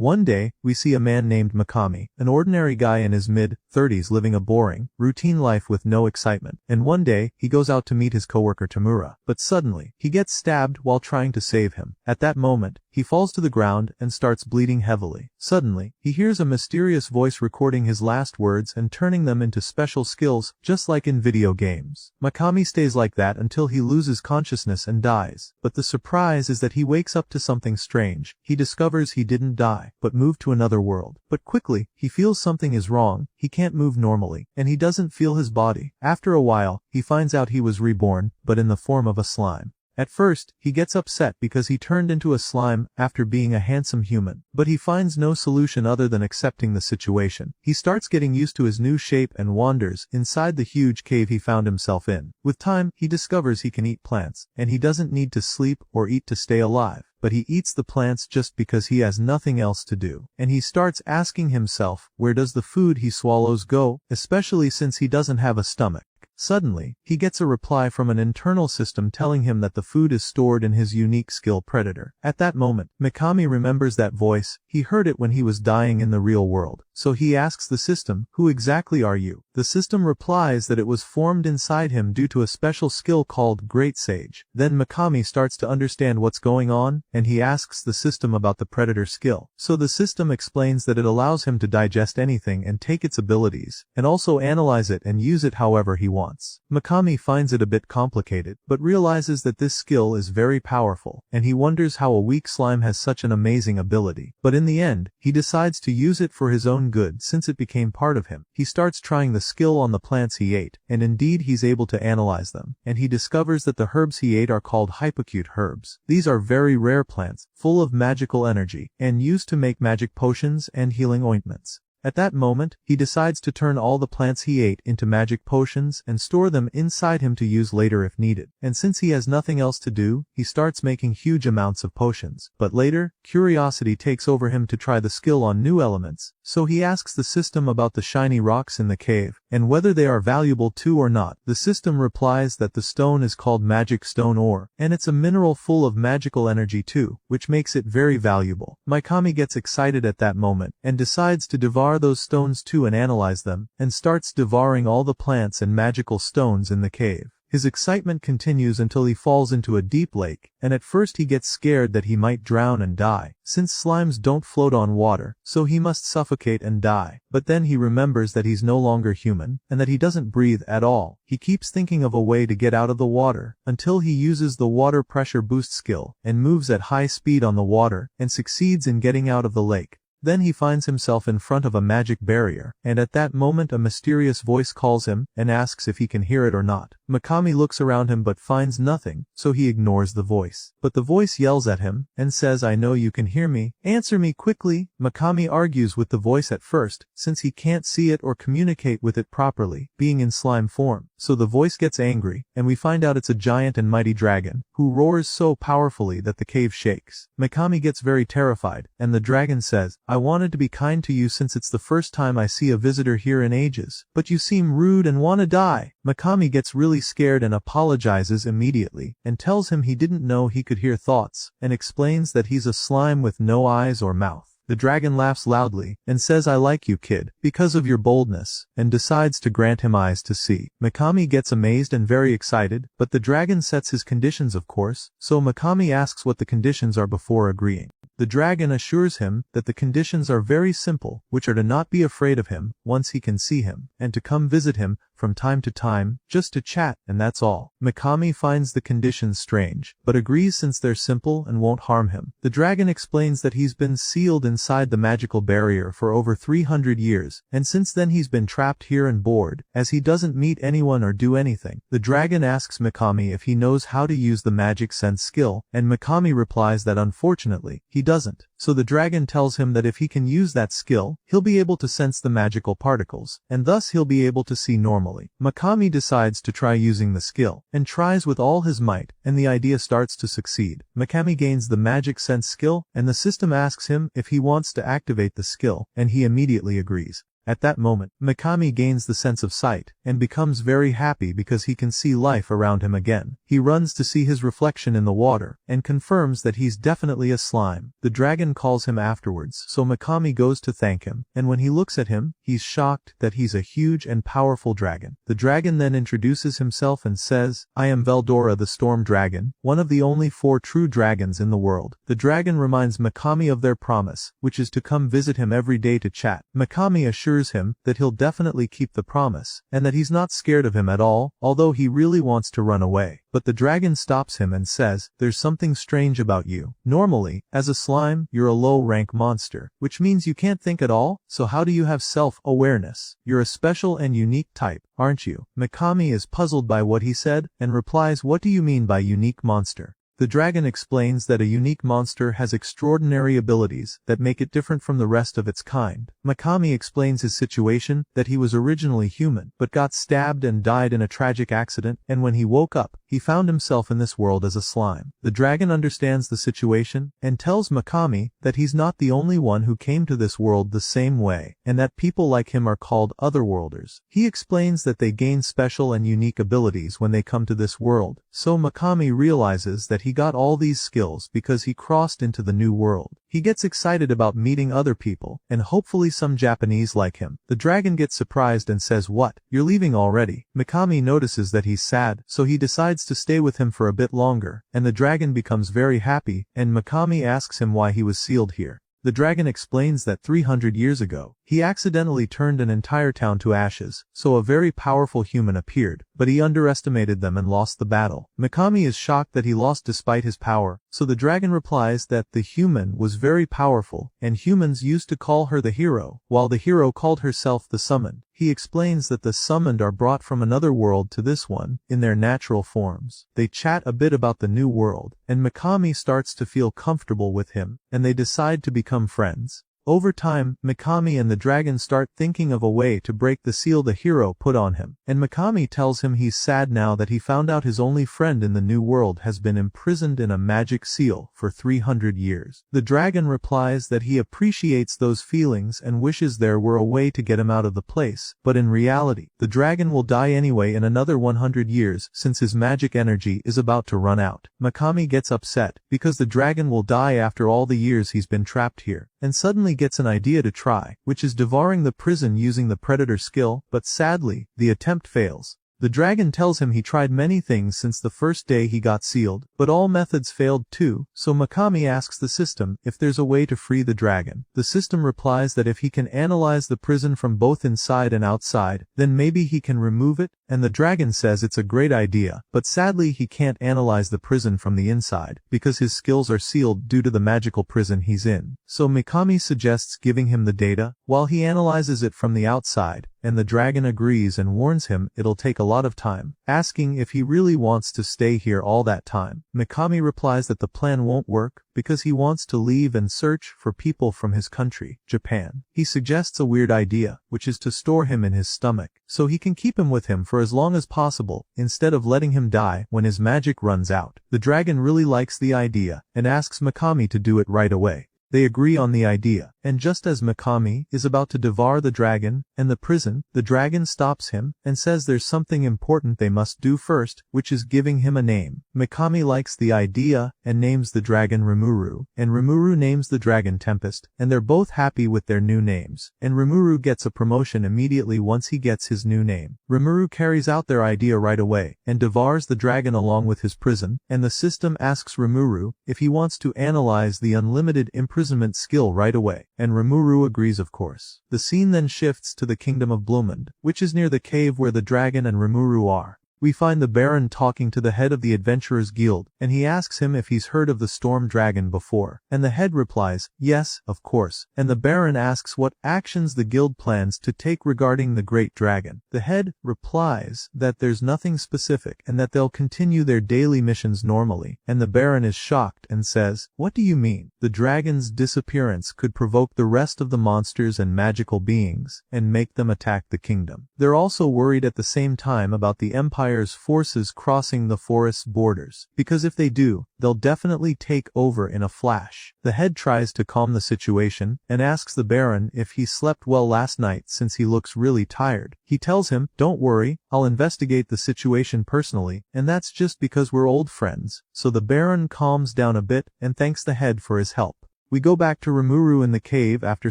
One day, we see a man named Mikami, an ordinary guy in his mid-30s living a boring, routine life with no excitement. And one day, he goes out to meet his coworker Tamura. But suddenly, he gets stabbed while trying to save him. At that moment, he falls to the ground and starts bleeding heavily. Suddenly, he hears a mysterious voice recording his last words and turning them into special skills, just like in video games. Mikami stays like that until he loses consciousness and dies. But the surprise is that he wakes up to something strange. He discovers he didn't die, but moved to another world. But quickly, he feels something is wrong. He can't move normally, and he doesn't feel his body. After a while, he finds out he was reborn, but in the form of a slime. At first, he gets upset because he turned into a slime after being a handsome human. But he finds no solution other than accepting the situation. He starts getting used to his new shape and wanders inside the huge cave he found himself in. With time, he discovers he can eat plants, and he doesn't need to sleep or eat to stay alive. But he eats the plants just because he has nothing else to do. And he starts asking himself, where does the food he swallows go, especially since he doesn't have a stomach. Suddenly, he gets a reply from an internal system telling him that the food is stored in his unique skill predator. At that moment, Mikami remembers that voice. He heard it when he was dying in the real world. So he asks the system, who exactly are you? The system replies that it was formed inside him due to a special skill called Great Sage. Then Mikami starts to understand what's going on, and he asks the system about the predator skill. So the system explains that it allows him to digest anything and take its abilities, and also analyze it and use it however he wants. Mikami finds it a bit complicated, but realizes that this skill is very powerful, and he wonders how a weak slime has such an amazing ability. But in the end, he decides to use it for his own good since it became part of him. He starts trying the skill on the plants he ate, and indeed he's able to analyze them, and he discovers that the herbs he ate are called hypocute herbs. These are very rare plants, full of magical energy, and used to make magic potions and healing ointments. At that moment, he decides to turn all the plants he ate into magic potions and store them inside him to use later if needed. And since he has nothing else to do, he starts making huge amounts of potions. But later, curiosity takes over him to try the skill on new elements, so he asks the system about the shiny rocks in the cave, and whether they are valuable too or not. The system replies that the stone is called magic stone ore, and it's a mineral full of magical energy too, which makes it very valuable. Mikami gets excited at that moment, and decides to devour those stones too and analyze them, and starts devouring all the plants and magical stones in the cave. His excitement continues until he falls into a deep lake, and at first he gets scared that he might drown and die, since slimes don't float on water, so he must suffocate and die. But then he remembers that he's no longer human, and that he doesn't breathe at all. He keeps thinking of a way to get out of the water, until he uses the water pressure boost skill, and moves at high speed on the water, and succeeds in getting out of the lake. Then he finds himself in front of a magic barrier, and at that moment a mysterious voice calls him, and asks if he can hear it or not. Mikami looks around him but finds nothing, so he ignores the voice. But the voice yells at him, and says, "I know you can hear me. Answer me quickly." Mikami argues with the voice at first, since he can't see it or communicate with it properly, being in slime form. So the voice gets angry, and we find out it's a giant and mighty dragon, who roars so powerfully that the cave shakes. Mikami gets very terrified, and the dragon says, "I wanted to be kind to you since it's the first time I see a visitor here in ages, but you seem rude and wanna die." Mikami gets really scared and apologizes immediately, and tells him he didn't know he could hear thoughts, and explains that he's a slime with no eyes or mouth. The dragon laughs loudly, and says, "I like you, kid, because of your boldness," and decides to grant him eyes to see. Mikami gets amazed and very excited, but the dragon sets his conditions of course, so Mikami asks what the conditions are before agreeing. The dragon assures him that the conditions are very simple, which are to not be afraid of him once he can see him, and to come visit him from time to time, just to chat, and that's all. Mikami finds the conditions strange, but agrees since they're simple and won't harm him. The dragon explains that he's been sealed inside the magical barrier for over 300 years, and since then he's been trapped here and bored, as he doesn't meet anyone or do anything. The dragon asks Mikami if he knows how to use the magic sense skill, and Mikami replies that unfortunately, he doesn't. So the dragon tells him that if he can use that skill, he'll be able to sense the magical particles, and thus he'll be able to see normally. Mikami decides to try using the skill, and tries with all his might, and the idea starts to succeed. Mikami gains the magic sense skill, and the system asks him if he wants to activate the skill, and he immediately agrees. At that moment, Mikami gains the sense of sight, and becomes very happy because he can see life around him again. He runs to see his reflection in the water, and confirms that he's definitely a slime. The dragon calls him afterwards, so Mikami goes to thank him, and when he looks at him, he's shocked that he's a huge and powerful dragon. The dragon then introduces himself and says, "I am Veldora the Storm Dragon, one of the only 4 true dragons in the world." The dragon reminds Mikami of their promise, which is to come visit him every day to chat. Mikami assures him that he'll definitely keep the promise, and that he's not scared of him at all, although he really wants to run away. But the dragon stops him and says, "There's something strange about you. Normally, as a slime, you're a low-rank monster, which means you can't think at all, so how do you have self-awareness? You're a special and unique type, aren't you?" Mikami is puzzled by what he said, and replies, "What do you mean by unique monster?" The dragon explains that a unique monster has extraordinary abilities that make it different from the rest of its kind. Mikami explains his situation, that he was originally human, but got stabbed and died in a tragic accident, and when he woke up, he found himself in this world as a slime. The dragon understands the situation, and tells Mikami that he's not the only one who came to this world the same way, and that people like him are called otherworlders. He explains that they gain special and unique abilities when they come to this world, so Mikami realizes that he got all these skills because he crossed into the new world. He gets excited about meeting other people, and hopefully some Japanese like him. The dragon gets surprised and says, "What? You're leaving already?" Mikami notices that he's sad, so he decides to stay with him for a bit longer, and the dragon becomes very happy, and Mikami asks him why he was sealed here. The dragon explains that 300 years ago, he accidentally turned an entire town to ashes, so a very powerful human appeared, but he underestimated them and lost the battle. Mikami is shocked that he lost despite his power, so the dragon replies that the human was very powerful, and humans used to call her the hero, while the hero called herself the summoned. He explains that the summoned are brought from another world to this one, in their natural forms. They chat a bit about the new world, and Mikami starts to feel comfortable with him, and they decide to become friends. Over time, Mikami and the dragon start thinking of a way to break the seal the hero put on him, and Mikami tells him he's sad now that he found out his only friend in the new world has been imprisoned in a magic seal for 300 years. The dragon replies that he appreciates those feelings and wishes there were a way to get him out of the place, but in reality, the dragon will die anyway in another 100 years since his magic energy is about to run out. Mikami gets upset, because the dragon will die after all the years he's been trapped here, and suddenly gets an idea to try, which is devouring the prison using the predator skill, but sadly, the attempt fails. The dragon tells him he tried many things since the first day he got sealed, but all methods failed too, so Mikami asks the system if there's a way to free the dragon. The system replies that if he can analyze the prison from both inside and outside, then maybe he can remove it, and the dragon says it's a great idea, but sadly he can't analyze the prison from the inside, because his skills are sealed due to the magical prison he's in. So Mikami suggests giving him the data, while he analyzes it from the outside, and the dragon agrees and warns him it'll take a lot of time, asking if he really wants to stay here all that time. Mikami replies that the plan won't work, because he wants to leave and search for people from his country, Japan. He suggests a weird idea, which is to store him in his stomach, so he can keep him with him for as long as possible, instead of letting him die when his magic runs out. The dragon really likes the idea, and asks Mikami to do it right away. They agree on the idea, and just as Mikami is about to devour the dragon and the prison, the dragon stops him and says there's something important they must do first, which is giving him a name. Mikami likes the idea and names the dragon Rimuru, and Rimuru names the dragon Tempest, and they're both happy with their new names, and Rimuru gets a promotion immediately once he gets his new name. Rimuru carries out their idea right away, and devours the dragon along with his prison, and the system asks Rimuru if he wants to analyze the unlimited imprisonment skill right away, and Rimuru agrees of course. The scene then shifts to the kingdom of Blumund, which is near the cave where the dragon and Rimuru are. We find the Baron talking to the head of the Adventurers Guild, and he asks him if he's heard of the Storm Dragon before, and the head replies, yes, of course, and the Baron asks what actions the guild plans to take regarding the Great Dragon. The head replies that there's nothing specific, and that they'll continue their daily missions normally, and the Baron is shocked and says, what do you mean? The dragon's disappearance could provoke the rest of the monsters and magical beings, and make them attack the kingdom. They're also worried at the same time about the Empire requires forces crossing the forest's borders, because if they do, they'll definitely take over in a flash. The head tries to calm the situation, and asks the Baron if he slept well last night since he looks really tired. He tells him, "Don't worry, I'll investigate the situation personally, and that's just because we're old friends." So the Baron calms down a bit, and thanks the head for his help. We go back to Rimuru in the cave after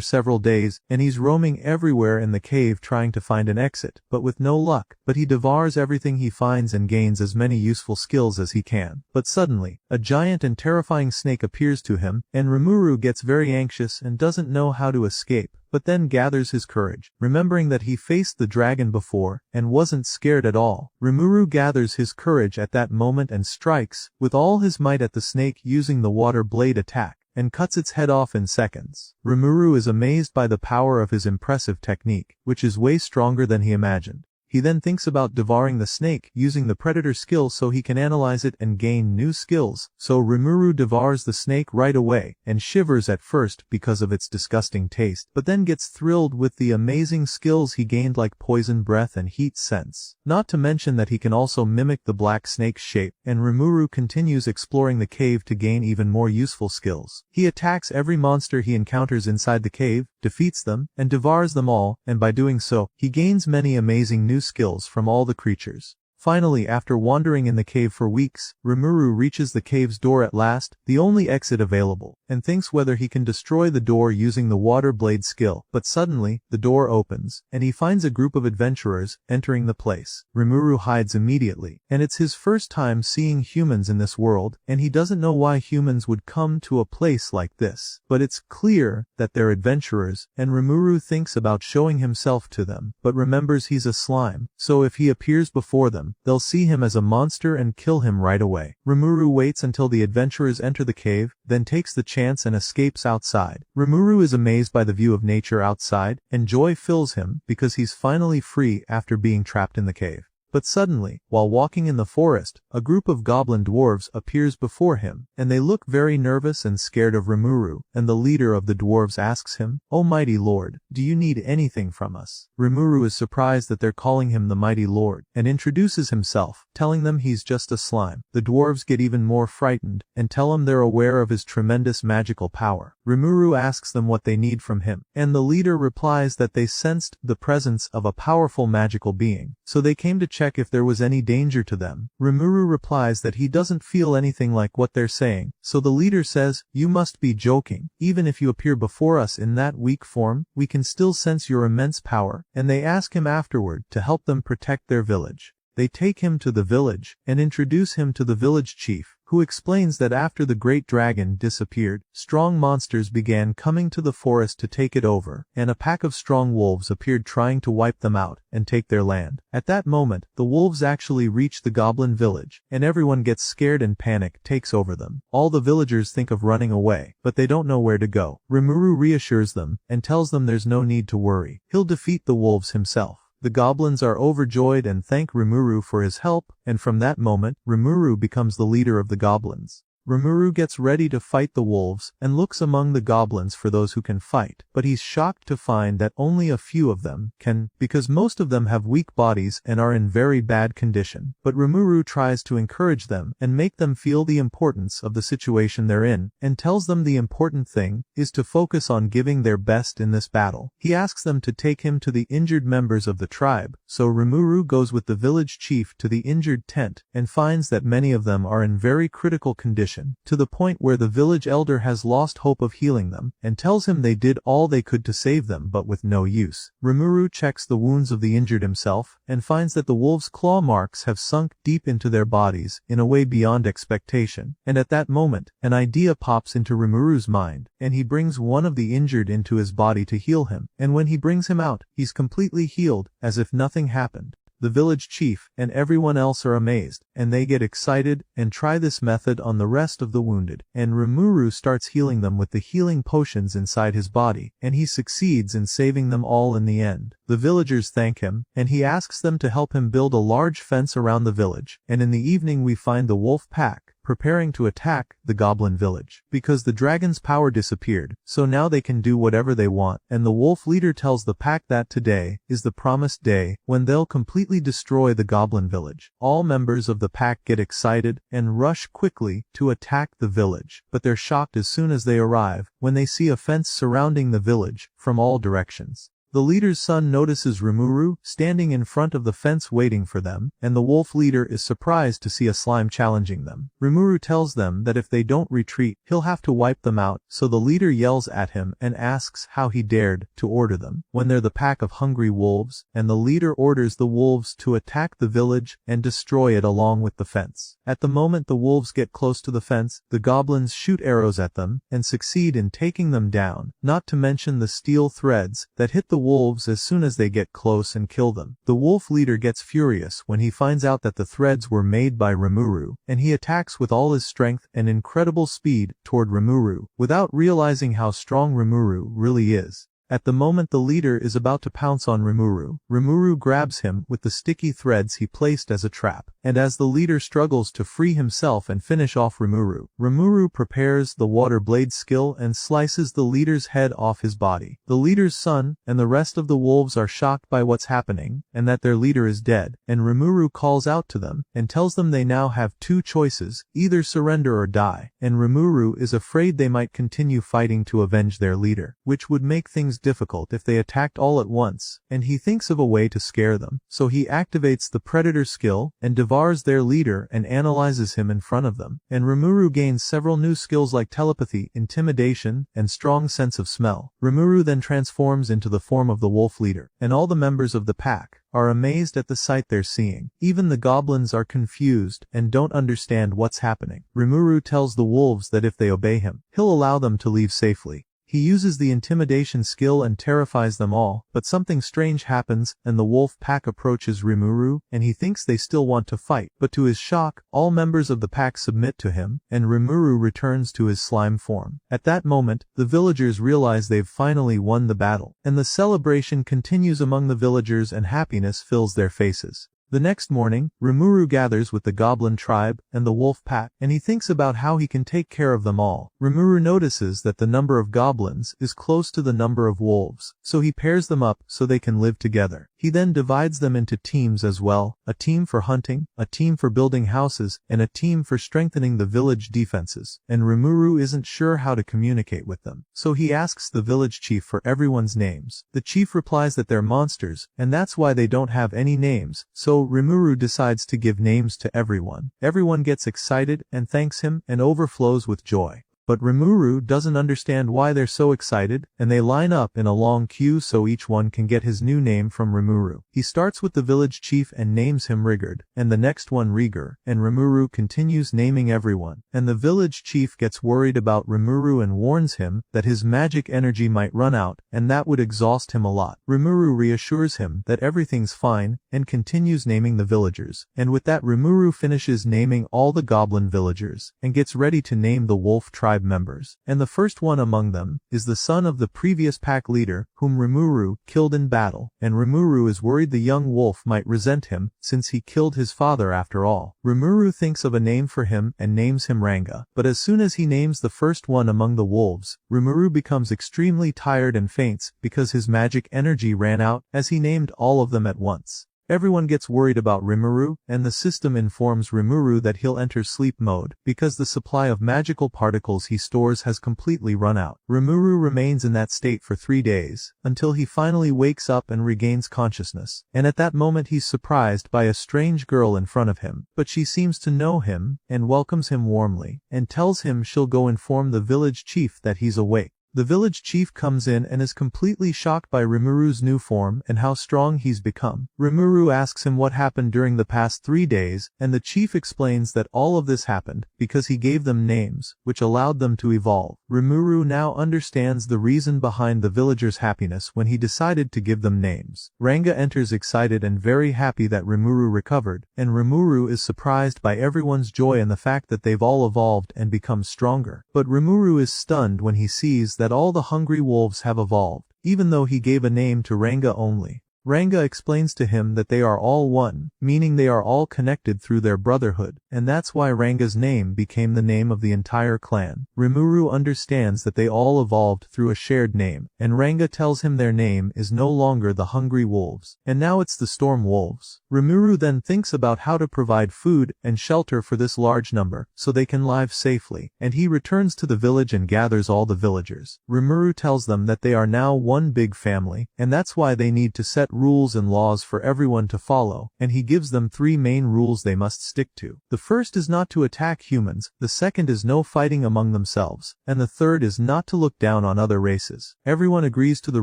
several days, and he's roaming everywhere in the cave trying to find an exit, but with no luck. But he devours everything he finds and gains as many useful skills as he can. But suddenly, a giant and terrifying snake appears to him, and Rimuru gets very anxious and doesn't know how to escape, but then gathers his courage, remembering that he faced the dragon before, and wasn't scared at all. Rimuru gathers his courage at that moment and strikes, with all his might at the snake using the water blade attack, and cuts its head off in seconds. Rimuru is amazed by the power of his impressive technique, which is way stronger than he imagined. He then thinks about devouring the snake using the predator skill so he can analyze it and gain new skills. So Rimuru devours the snake right away, and shivers at first because of its disgusting taste, but then gets thrilled with the amazing skills he gained like poison breath and heat sense. Not to mention that he can also mimic the black snake's shape, and Rimuru continues exploring the cave to gain even more useful skills. He attacks every monster he encounters inside the cave, defeats them, and devours them all, and by doing so, he gains many amazing new skills from all the creatures. Finally, after wandering in the cave for weeks, Rimuru reaches the cave's door at last, the only exit available, and thinks whether he can destroy the door using the water blade skill. But suddenly, the door opens, and he finds a group of adventurers entering the place. Rimuru hides immediately, and it's his first time seeing humans in this world, and he doesn't know why humans would come to a place like this. But it's clear that they're adventurers, and Rimuru thinks about showing himself to them, but remembers he's a slime, so if he appears before them, they'll see him as a monster and kill him right away. Rimuru waits until the adventurers enter the cave, then takes the chance and escapes outside. Rimuru is amazed by the view of nature outside, and joy fills him because he's finally free after being trapped in the cave. But suddenly, while walking in the forest, a group of goblin dwarves appears before him, and they look very nervous and scared of Rimuru, and the leader of the dwarves asks him, "Oh mighty lord, do you need anything from us?" Rimuru is surprised that they're calling him the mighty lord, and introduces himself, telling them he's just a slime. The dwarves get even more frightened, and tell him they're aware of his tremendous magical power. Rimuru asks them what they need from him, and the leader replies that they sensed the presence of a powerful magical being, so they came to check if there was any danger to them. Rimuru replies that he doesn't feel anything like what they're saying, so the leader says, "You must be joking. Even if you appear before us in that weak form, we can still sense your immense power," and they ask him afterward to help them protect their village. They take him to the village, and introduce him to the village chief, who explains that after the great dragon disappeared, strong monsters began coming to the forest to take it over, and a pack of strong wolves appeared trying to wipe them out and take their land. At that moment, the wolves actually reach the goblin village, and everyone gets scared and panic takes over them. All the villagers think of running away, but they don't know where to go. Rimuru reassures them, and tells them there's no need to worry. He'll defeat the wolves himself. The goblins are overjoyed and thank Rimuru for his help, and from that moment, Rimuru becomes the leader of the goblins. Rimuru gets ready to fight the wolves, and looks among the goblins for those who can fight, but he's shocked to find that only a few of them can, because most of them have weak bodies and are in very bad condition. But Rimuru tries to encourage them and make them feel the importance of the situation they're in, and tells them the important thing is to focus on giving their best in this battle. He asks them to take him to the injured members of the tribe, so Rimuru goes with the village chief to the injured tent, and finds that many of them are in very critical condition, to the point where the village elder has lost hope of healing them, and tells him they did all they could to save them but with no use. Rimuru checks the wounds of the injured himself, and finds that the wolves' claw marks have sunk deep into their bodies in a way beyond expectation, and at that moment, an idea pops into Rimuru's mind, and he brings one of the injured into his body to heal him, and when he brings him out, he's completely healed, as if nothing happened. The village chief and everyone else are amazed, and they get excited and try this method on the rest of the wounded, and Rimuru starts healing them with the healing potions inside his body, and he succeeds in saving them all in the end. The villagers thank him, and he asks them to help him build a large fence around the village, and in the evening we find the wolf pack preparing to attack the goblin village. Because the dragon's power disappeared, so now they can do whatever they want, and the wolf leader tells the pack that today is the promised day when they'll completely destroy the goblin village. All members of the pack get excited and rush quickly to attack the village, but they're shocked as soon as they arrive when they see a fence surrounding the village from all directions. The leader's son notices Rimuru standing in front of the fence waiting for them, and the wolf leader is surprised to see a slime challenging them. Rimuru tells them that if they don't retreat, he'll have to wipe them out, so the leader yells at him and asks how he dared to order them, when they're the pack of hungry wolves, and the leader orders the wolves to attack the village and destroy it along with the fence. At the moment the wolves get close to the fence, the goblins shoot arrows at them and succeed in taking them down, not to mention the steel threads that hit the wolves as soon as they get close and kill them. The wolf leader gets furious when he finds out that the threads were made by Rimuru, and he attacks with all his strength and incredible speed toward Rimuru, without realizing how strong Rimuru really is. At the moment the leader is about to pounce on Rimuru, Rimuru grabs him with the sticky threads he placed as a trap, and as the leader struggles to free himself and finish off Rimuru, Rimuru prepares the water blade skill and slices the leader's head off his body. The leader's son and the rest of the wolves are shocked by what's happening, and that their leader is dead, and Rimuru calls out to them, and tells them they now have two choices, either surrender or die, and Rimuru is afraid they might continue fighting to avenge their leader, which would make things difficult if they attacked all at once, and he thinks of a way to scare them, so he activates the predator skill and devours their leader and analyzes him in front of them, and Rimuru gains several new skills like telepathy, intimidation, and strong sense of smell. Rimuru then transforms into the form of the wolf leader, and all the members of the pack are amazed at the sight they're seeing. Even the goblins are confused and don't understand what's happening. Rimuru tells the wolves that if they obey him, he'll allow them to leave safely. He uses the intimidation skill and terrifies them all, but something strange happens, and the wolf pack approaches Rimuru, and he thinks they still want to fight, but to his shock, all members of the pack submit to him, and Rimuru returns to his slime form. At that moment, the villagers realize they've finally won the battle, and the celebration continues among the villagers and happiness fills their faces. The next morning, Rimuru gathers with the goblin tribe and the wolf pack, and he thinks about how he can take care of them all. Rimuru notices that the number of goblins is close to the number of wolves, so he pairs them up so they can live together. He then divides them into teams as well, a team for hunting, a team for building houses, and a team for strengthening the village defenses, and Rimuru isn't sure how to communicate with them, so he asks the village chief for everyone's names. The chief replies that they're monsters, and that's why they don't have any names, so Rimuru decides to give names to everyone. Everyone gets excited and thanks him and overflows with joy. But Rimuru doesn't understand why they're so excited, and they line up in a long queue so each one can get his new name from Rimuru. He starts with the village chief and names him Rigard, and the next one Rigar, and Rimuru continues naming everyone, and the village chief gets worried about Rimuru and warns him that his magic energy might run out, and that would exhaust him a lot. Rimuru reassures him that everything's fine, and continues naming the villagers, and with that Rimuru finishes naming all the goblin villagers, and gets ready to name the wolf tribe members, and the first one among them is the son of the previous pack leader, whom Rimuru killed in battle, and Rimuru is worried the young wolf might resent him, since he killed his father after all. Rimuru thinks of a name for him and names him Ranga, but as soon as he names the first one among the wolves, Rimuru becomes extremely tired and faints because his magic energy ran out as he named all of them at once. Everyone gets worried about Rimuru, and the system informs Rimuru that he'll enter sleep mode, because the supply of magical particles he stores has completely run out. Rimuru remains in that state for 3 days, until he finally wakes up and regains consciousness, and at that moment he's surprised by a strange girl in front of him, but she seems to know him, and welcomes him warmly, and tells him she'll go inform the village chief that he's awake. The village chief comes in and is completely shocked by Rimuru's new form and how strong he's become. Rimuru asks him what happened during the past 3 days, and the chief explains that all of this happened because he gave them names, which allowed them to evolve. Rimuru now understands the reason behind the villagers' happiness when he decided to give them names. Ranga enters excited and very happy that Rimuru recovered, and Rimuru is surprised by everyone's joy and the fact that they've all evolved and become stronger. But Rimuru is stunned when he sees that all the hungry wolves have evolved, even though he gave a name to Ranga only. Ranga explains to him that they are all one, meaning they are all connected through their brotherhood, and that's why Ranga's name became the name of the entire clan. Rimuru understands that they all evolved through a shared name, and Ranga tells him their name is no longer the Hungry Wolves, and now it's the Storm Wolves. Rimuru then thinks about how to provide food and shelter for this large number, so they can live safely, and he returns to the village and gathers all the villagers. Rimuru tells them that they are now one big family, and that's why they need to set rules and laws for everyone to follow, and he gives them 3 main rules they must stick to. The first is not to attack humans, the second is no fighting among themselves, and the third is not to look down on other races. Everyone agrees to the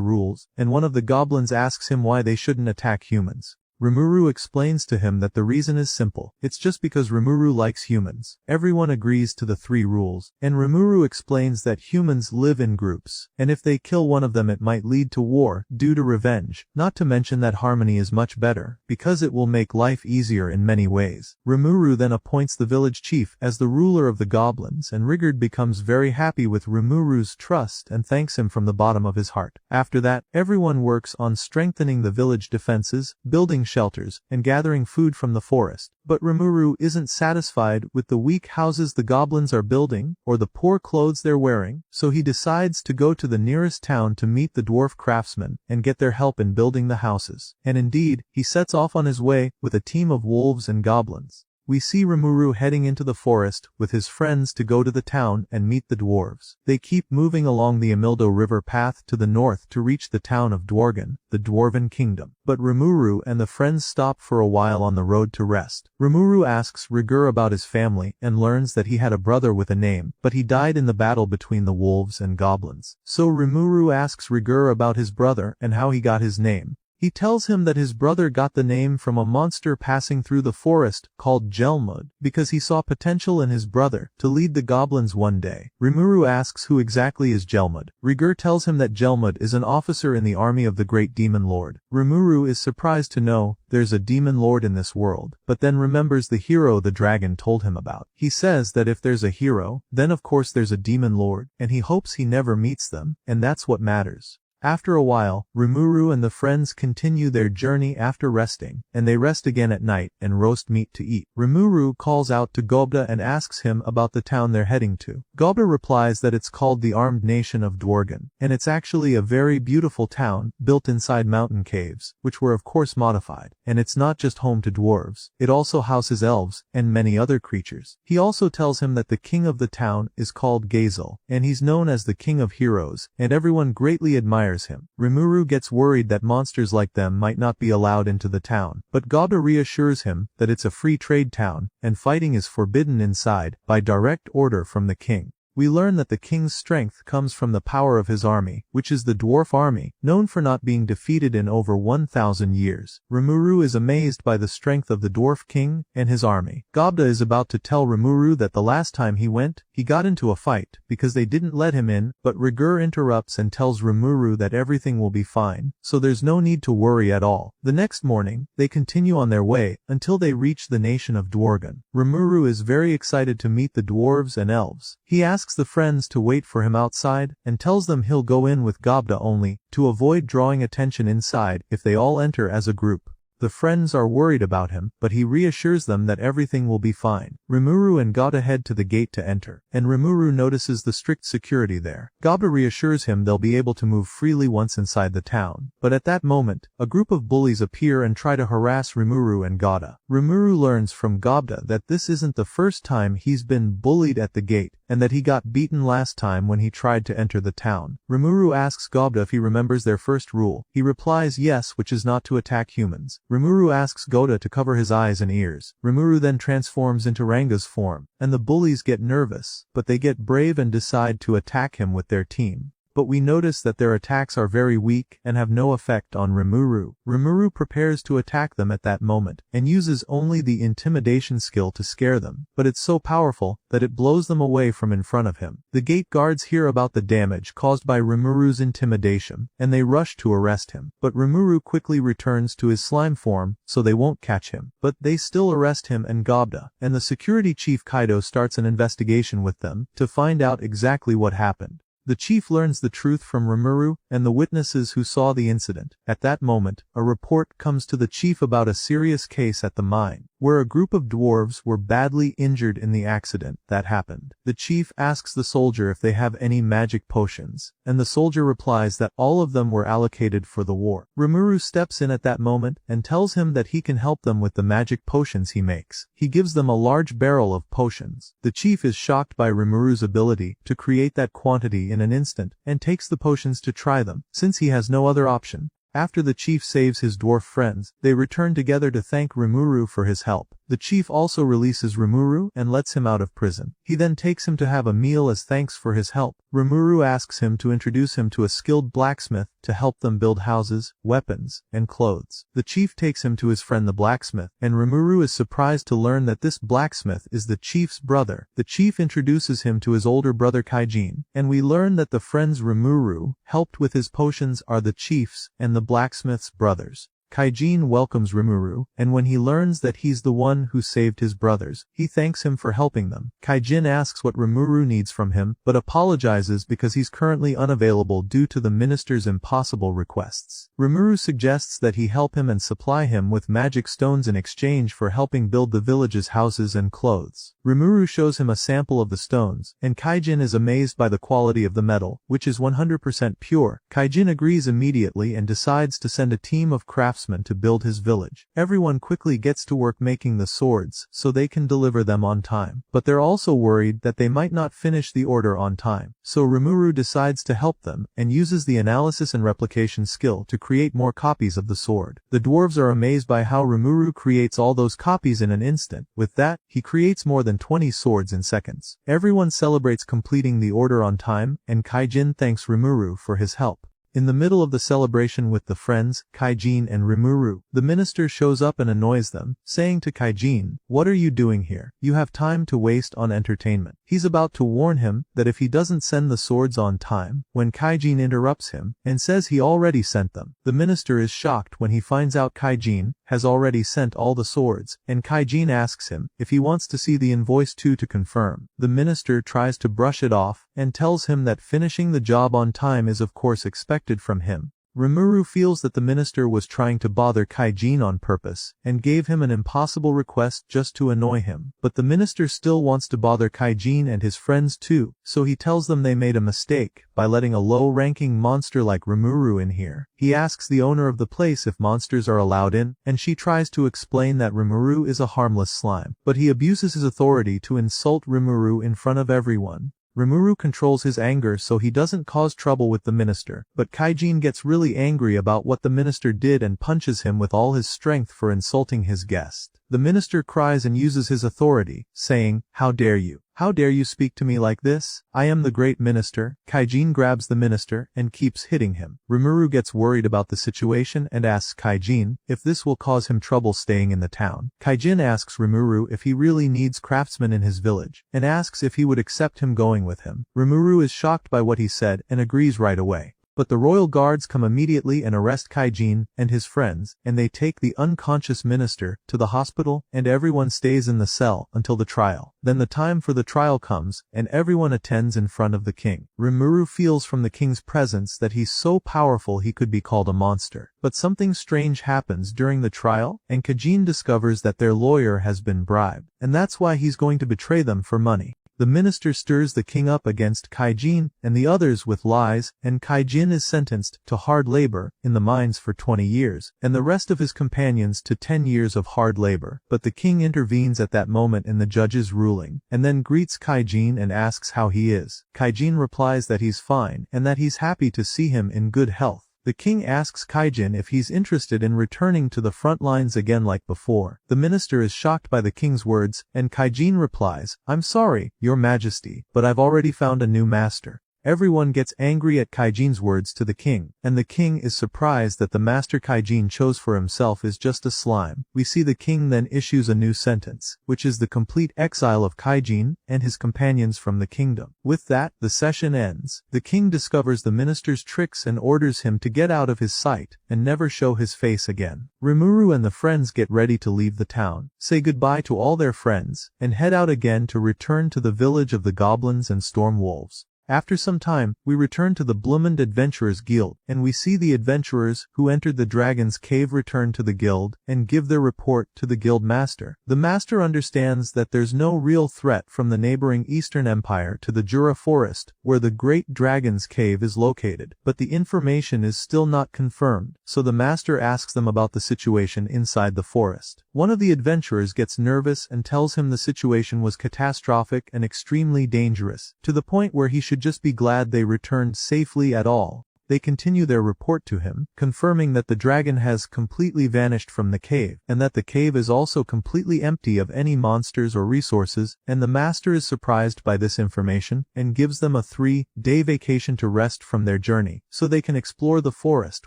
rules, and one of the goblins asks him why they shouldn't attack humans. Rimuru explains to him that the reason is simple, it's just because Rimuru likes humans. Everyone agrees to the 3 rules, and Rimuru explains that humans live in groups, and if they kill one of them it might lead to war, due to revenge, not to mention that harmony is much better, because it will make life easier in many ways. Rimuru then appoints the village chief as the ruler of the goblins, and Rigurd becomes very happy with Rimuru's trust and thanks him from the bottom of his heart. After that, everyone works on strengthening the village defenses, building shelters, and gathering food from the forest. But Rimuru isn't satisfied with the weak houses the goblins are building, or the poor clothes they're wearing, so he decides to go to the nearest town to meet the dwarf craftsmen and get their help in building the houses. And indeed, he sets off on his way with a team of wolves and goblins. We see Rimuru heading into the forest with his friends to go to the town and meet the dwarves. They keep moving along the Amildo River path to the north to reach the town of Dwargan, the Dwarven Kingdom. But Rimuru and the friends stop for a while on the road to rest. Rimuru asks Rigur about his family and learns that he had a brother with a name, but he died in the battle between the wolves and goblins. So Rimuru asks Rigur about his brother and how he got his name. He tells him that his brother got the name from a monster passing through the forest called Gelmud because he saw potential in his brother to lead the goblins one day. Rimuru asks who exactly is Gelmud. Rigur tells him that Gelmud is an officer in the army of the great demon lord. Rimuru is surprised to know there's a demon lord in this world, but then remembers the hero the dragon told him about. He says that if there's a hero, then of course there's a demon lord, and he hopes he never meets them, and that's what matters. After a while, Rimuru and the friends continue their journey after resting, and they rest again at night and roast meat to eat. Rimuru calls out to Gobda and asks him about the town they're heading to. Gobda replies that it's called the Armed Nation of Dwargan, and it's actually a very beautiful town, built inside mountain caves, which were of course modified, and it's not just home to dwarves, it also houses elves, and many other creatures. He also tells him that the king of the town is called Gazel, and he's known as the King of Heroes, and everyone greatly admires him. Rimuru gets worried that monsters like them might not be allowed into the town, but Gobda reassures him that it's a free trade town, and fighting is forbidden inside, by direct order from the king. We learn that the king's strength comes from the power of his army, which is the dwarf army, known for not being defeated in over 1,000 years. Rimuru is amazed by the strength of the dwarf king and his army. Gobda is about to tell Rimuru that the last time he went, he got into a fight, because they didn't let him in, but Rigur interrupts and tells Rimuru that everything will be fine, so there's no need to worry at all. The next morning, they continue on their way, until they reach the nation of Dwargan. Rimuru is very excited to meet the dwarves and elves. He asks the friends to wait for him outside, and tells them he'll go in with Gobda only, to avoid drawing attention inside if they all enter as a group. The friends are worried about him, but he reassures them that everything will be fine. Rimuru and Gobda head to the gate to enter, and Rimuru notices the strict security there. Gobda reassures him they'll be able to move freely once inside the town, but at that moment, a group of bullies appear and try to harass Rimuru and Gobda. Rimuru learns from Gobda that this isn't the first time he's been bullied at the gate, and that he got beaten last time when he tried to enter the town. Rimuru asks Gobda if he remembers their first rule. He replies yes, which is not to attack humans. Rimuru asks Gobda to cover his eyes and ears. Rimuru then transforms into Ranga's form, and the bullies get nervous, but they get brave and decide to attack him with their team. But we notice that their attacks are very weak and have no effect on Rimuru. Rimuru prepares to attack them at that moment, and uses only the intimidation skill to scare them, but it's so powerful that it blows them away from in front of him. The gate guards hear about the damage caused by Rimuru's intimidation, and they rush to arrest him, but Rimuru quickly returns to his slime form, so they won't catch him. But they still arrest him and Gobda, and the security chief Kaido starts an investigation with them, to find out exactly what happened. The chief learns the truth from Rimuru and the witnesses who saw the incident. At that moment, a report comes to the chief about a serious case at the mine, where a group of dwarves were badly injured in the accident that happened. The chief asks the soldier if they have any magic potions, and the soldier replies that all of them were allocated for the war. Rimuru steps in at that moment and tells him that he can help them with the magic potions he makes. He gives them a large barrel of potions. The chief is shocked by Rimuru's ability to create that quantity in an instant and takes the potions to try them, since he has no other option. After the chief saves his dwarf friends, they return together to thank Rimuru for his help. The chief also releases Rimuru and lets him out of prison. He then takes him to have a meal as thanks for his help. Rimuru asks him to introduce him to a skilled blacksmith to help them build houses, weapons, and clothes. The chief takes him to his friend the blacksmith, and Rimuru is surprised to learn that this blacksmith is the chief's brother. The chief introduces him to his older brother Kaijin, and we learn that the friends Rimuru helped with his potions are the chief's and the blacksmith's brothers. Kaijin welcomes Rimuru, and when he learns that he's the one who saved his brothers, he thanks him for helping them. Kaijin asks what Rimuru needs from him, but apologizes because he's currently unavailable due to the minister's impossible requests. Rimuru suggests that he help him and supply him with magic stones in exchange for helping build the village's houses and clothes. Rimuru shows him a sample of the stones, and Kaijin is amazed by the quality of the metal, which is 100% pure. Kaijin agrees immediately and decides to send a team of craftsmen to build his village. Everyone quickly gets to work making the swords so they can deliver them on time. But they're also worried that they might not finish the order on time. So Rimuru decides to help them and uses the analysis and replication skill to create more copies of the sword. The dwarves are amazed by how Rimuru creates all those copies in an instant. With that, he creates more than 20 swords in seconds. Everyone celebrates completing the order on time, and Kaijin thanks Rimuru for his help. In the middle of the celebration with the friends, Kaijin and Rimuru, the minister shows up and annoys them, saying to Kaijin, "What are you doing here? You have time to waste on entertainment." He's about to warn him that if he doesn't send the swords on time, when Kaijin interrupts him and says he already sent them. The minister is shocked when he finds out Kaijin has already sent all the swords, and Kaijin asks him if he wants to see the invoice too to confirm. The minister tries to brush it off and tells him that finishing the job on time is of course expected from him. Rimuru feels that the minister was trying to bother Kaijin on purpose, and gave him an impossible request just to annoy him. But the minister still wants to bother Kaijin and his friends too, so he tells them they made a mistake by letting a low-ranking monster like Rimuru in here. He asks the owner of the place if monsters are allowed in, and she tries to explain that Rimuru is a harmless slime. But he abuses his authority to insult Rimuru in front of everyone. Rimuru controls his anger so he doesn't cause trouble with the minister, but Kaijin gets really angry about what the minister did and punches him with all his strength for insulting his guest. The minister cries and uses his authority, saying, "How dare you? How dare you speak to me like this? I am the great minister." Kaijin grabs the minister and keeps hitting him. Rimuru gets worried about the situation and asks Kaijin if this will cause him trouble staying in the town. Kaijin asks Rimuru if he really needs craftsmen in his village, and asks if he would accept him going with him. Rimuru is shocked by what he said and agrees right away. But the royal guards come immediately and arrest Kaijin and his friends, and they take the unconscious minister to the hospital, and everyone stays in the cell until the trial. Then the time for the trial comes, and everyone attends in front of the king. Rimuru feels from the king's presence that he's so powerful he could be called a monster. But something strange happens during the trial, and Kaijin discovers that their lawyer has been bribed, and that's why he's going to betray them for money. The minister stirs the king up against Kaijin and the others with lies, and Kaijin is sentenced to hard labor in the mines for 20 years, and the rest of his companions to 10 years of hard labor. But the king intervenes at that moment in the judge's ruling, and then greets Kaijin and asks how he is. Kaijin replies that he's fine, and that he's happy to see him in good health. The king asks Kaijin if he's interested in returning to the front lines again like before. The minister is shocked by the king's words, and Kaijin replies, "I'm sorry, your majesty, but I've already found a new master." Everyone gets angry at Kaijin's words to the king, and the king is surprised that the master Kaijin chose for himself is just a slime. We see the king then issues a new sentence, which is the complete exile of Kaijin and his companions from the kingdom. With that, the session ends. The king discovers the minister's tricks and orders him to get out of his sight and never show his face again. Rimuru and the friends get ready to leave the town, say goodbye to all their friends, and head out again to return to the village of the goblins and storm wolves. After some time, we return to the Blumend Adventurers Guild, and we see the adventurers who entered the dragon's cave return to the guild and give their report to the guild master. The master understands that there's no real threat from the neighboring Eastern Empire to the Jura forest, where the Great Dragon's Cave is located, but the information is still not confirmed, so the master asks them about the situation inside the forest. One of the adventurers gets nervous and tells him the situation was catastrophic and extremely dangerous, to the point where he should just be glad they returned safely at all. They continue their report to him, confirming that the dragon has completely vanished from the cave, and that the cave is also completely empty of any monsters or resources, and the master is surprised by this information, and gives them a 3-day vacation to rest from their journey, so they can explore the forest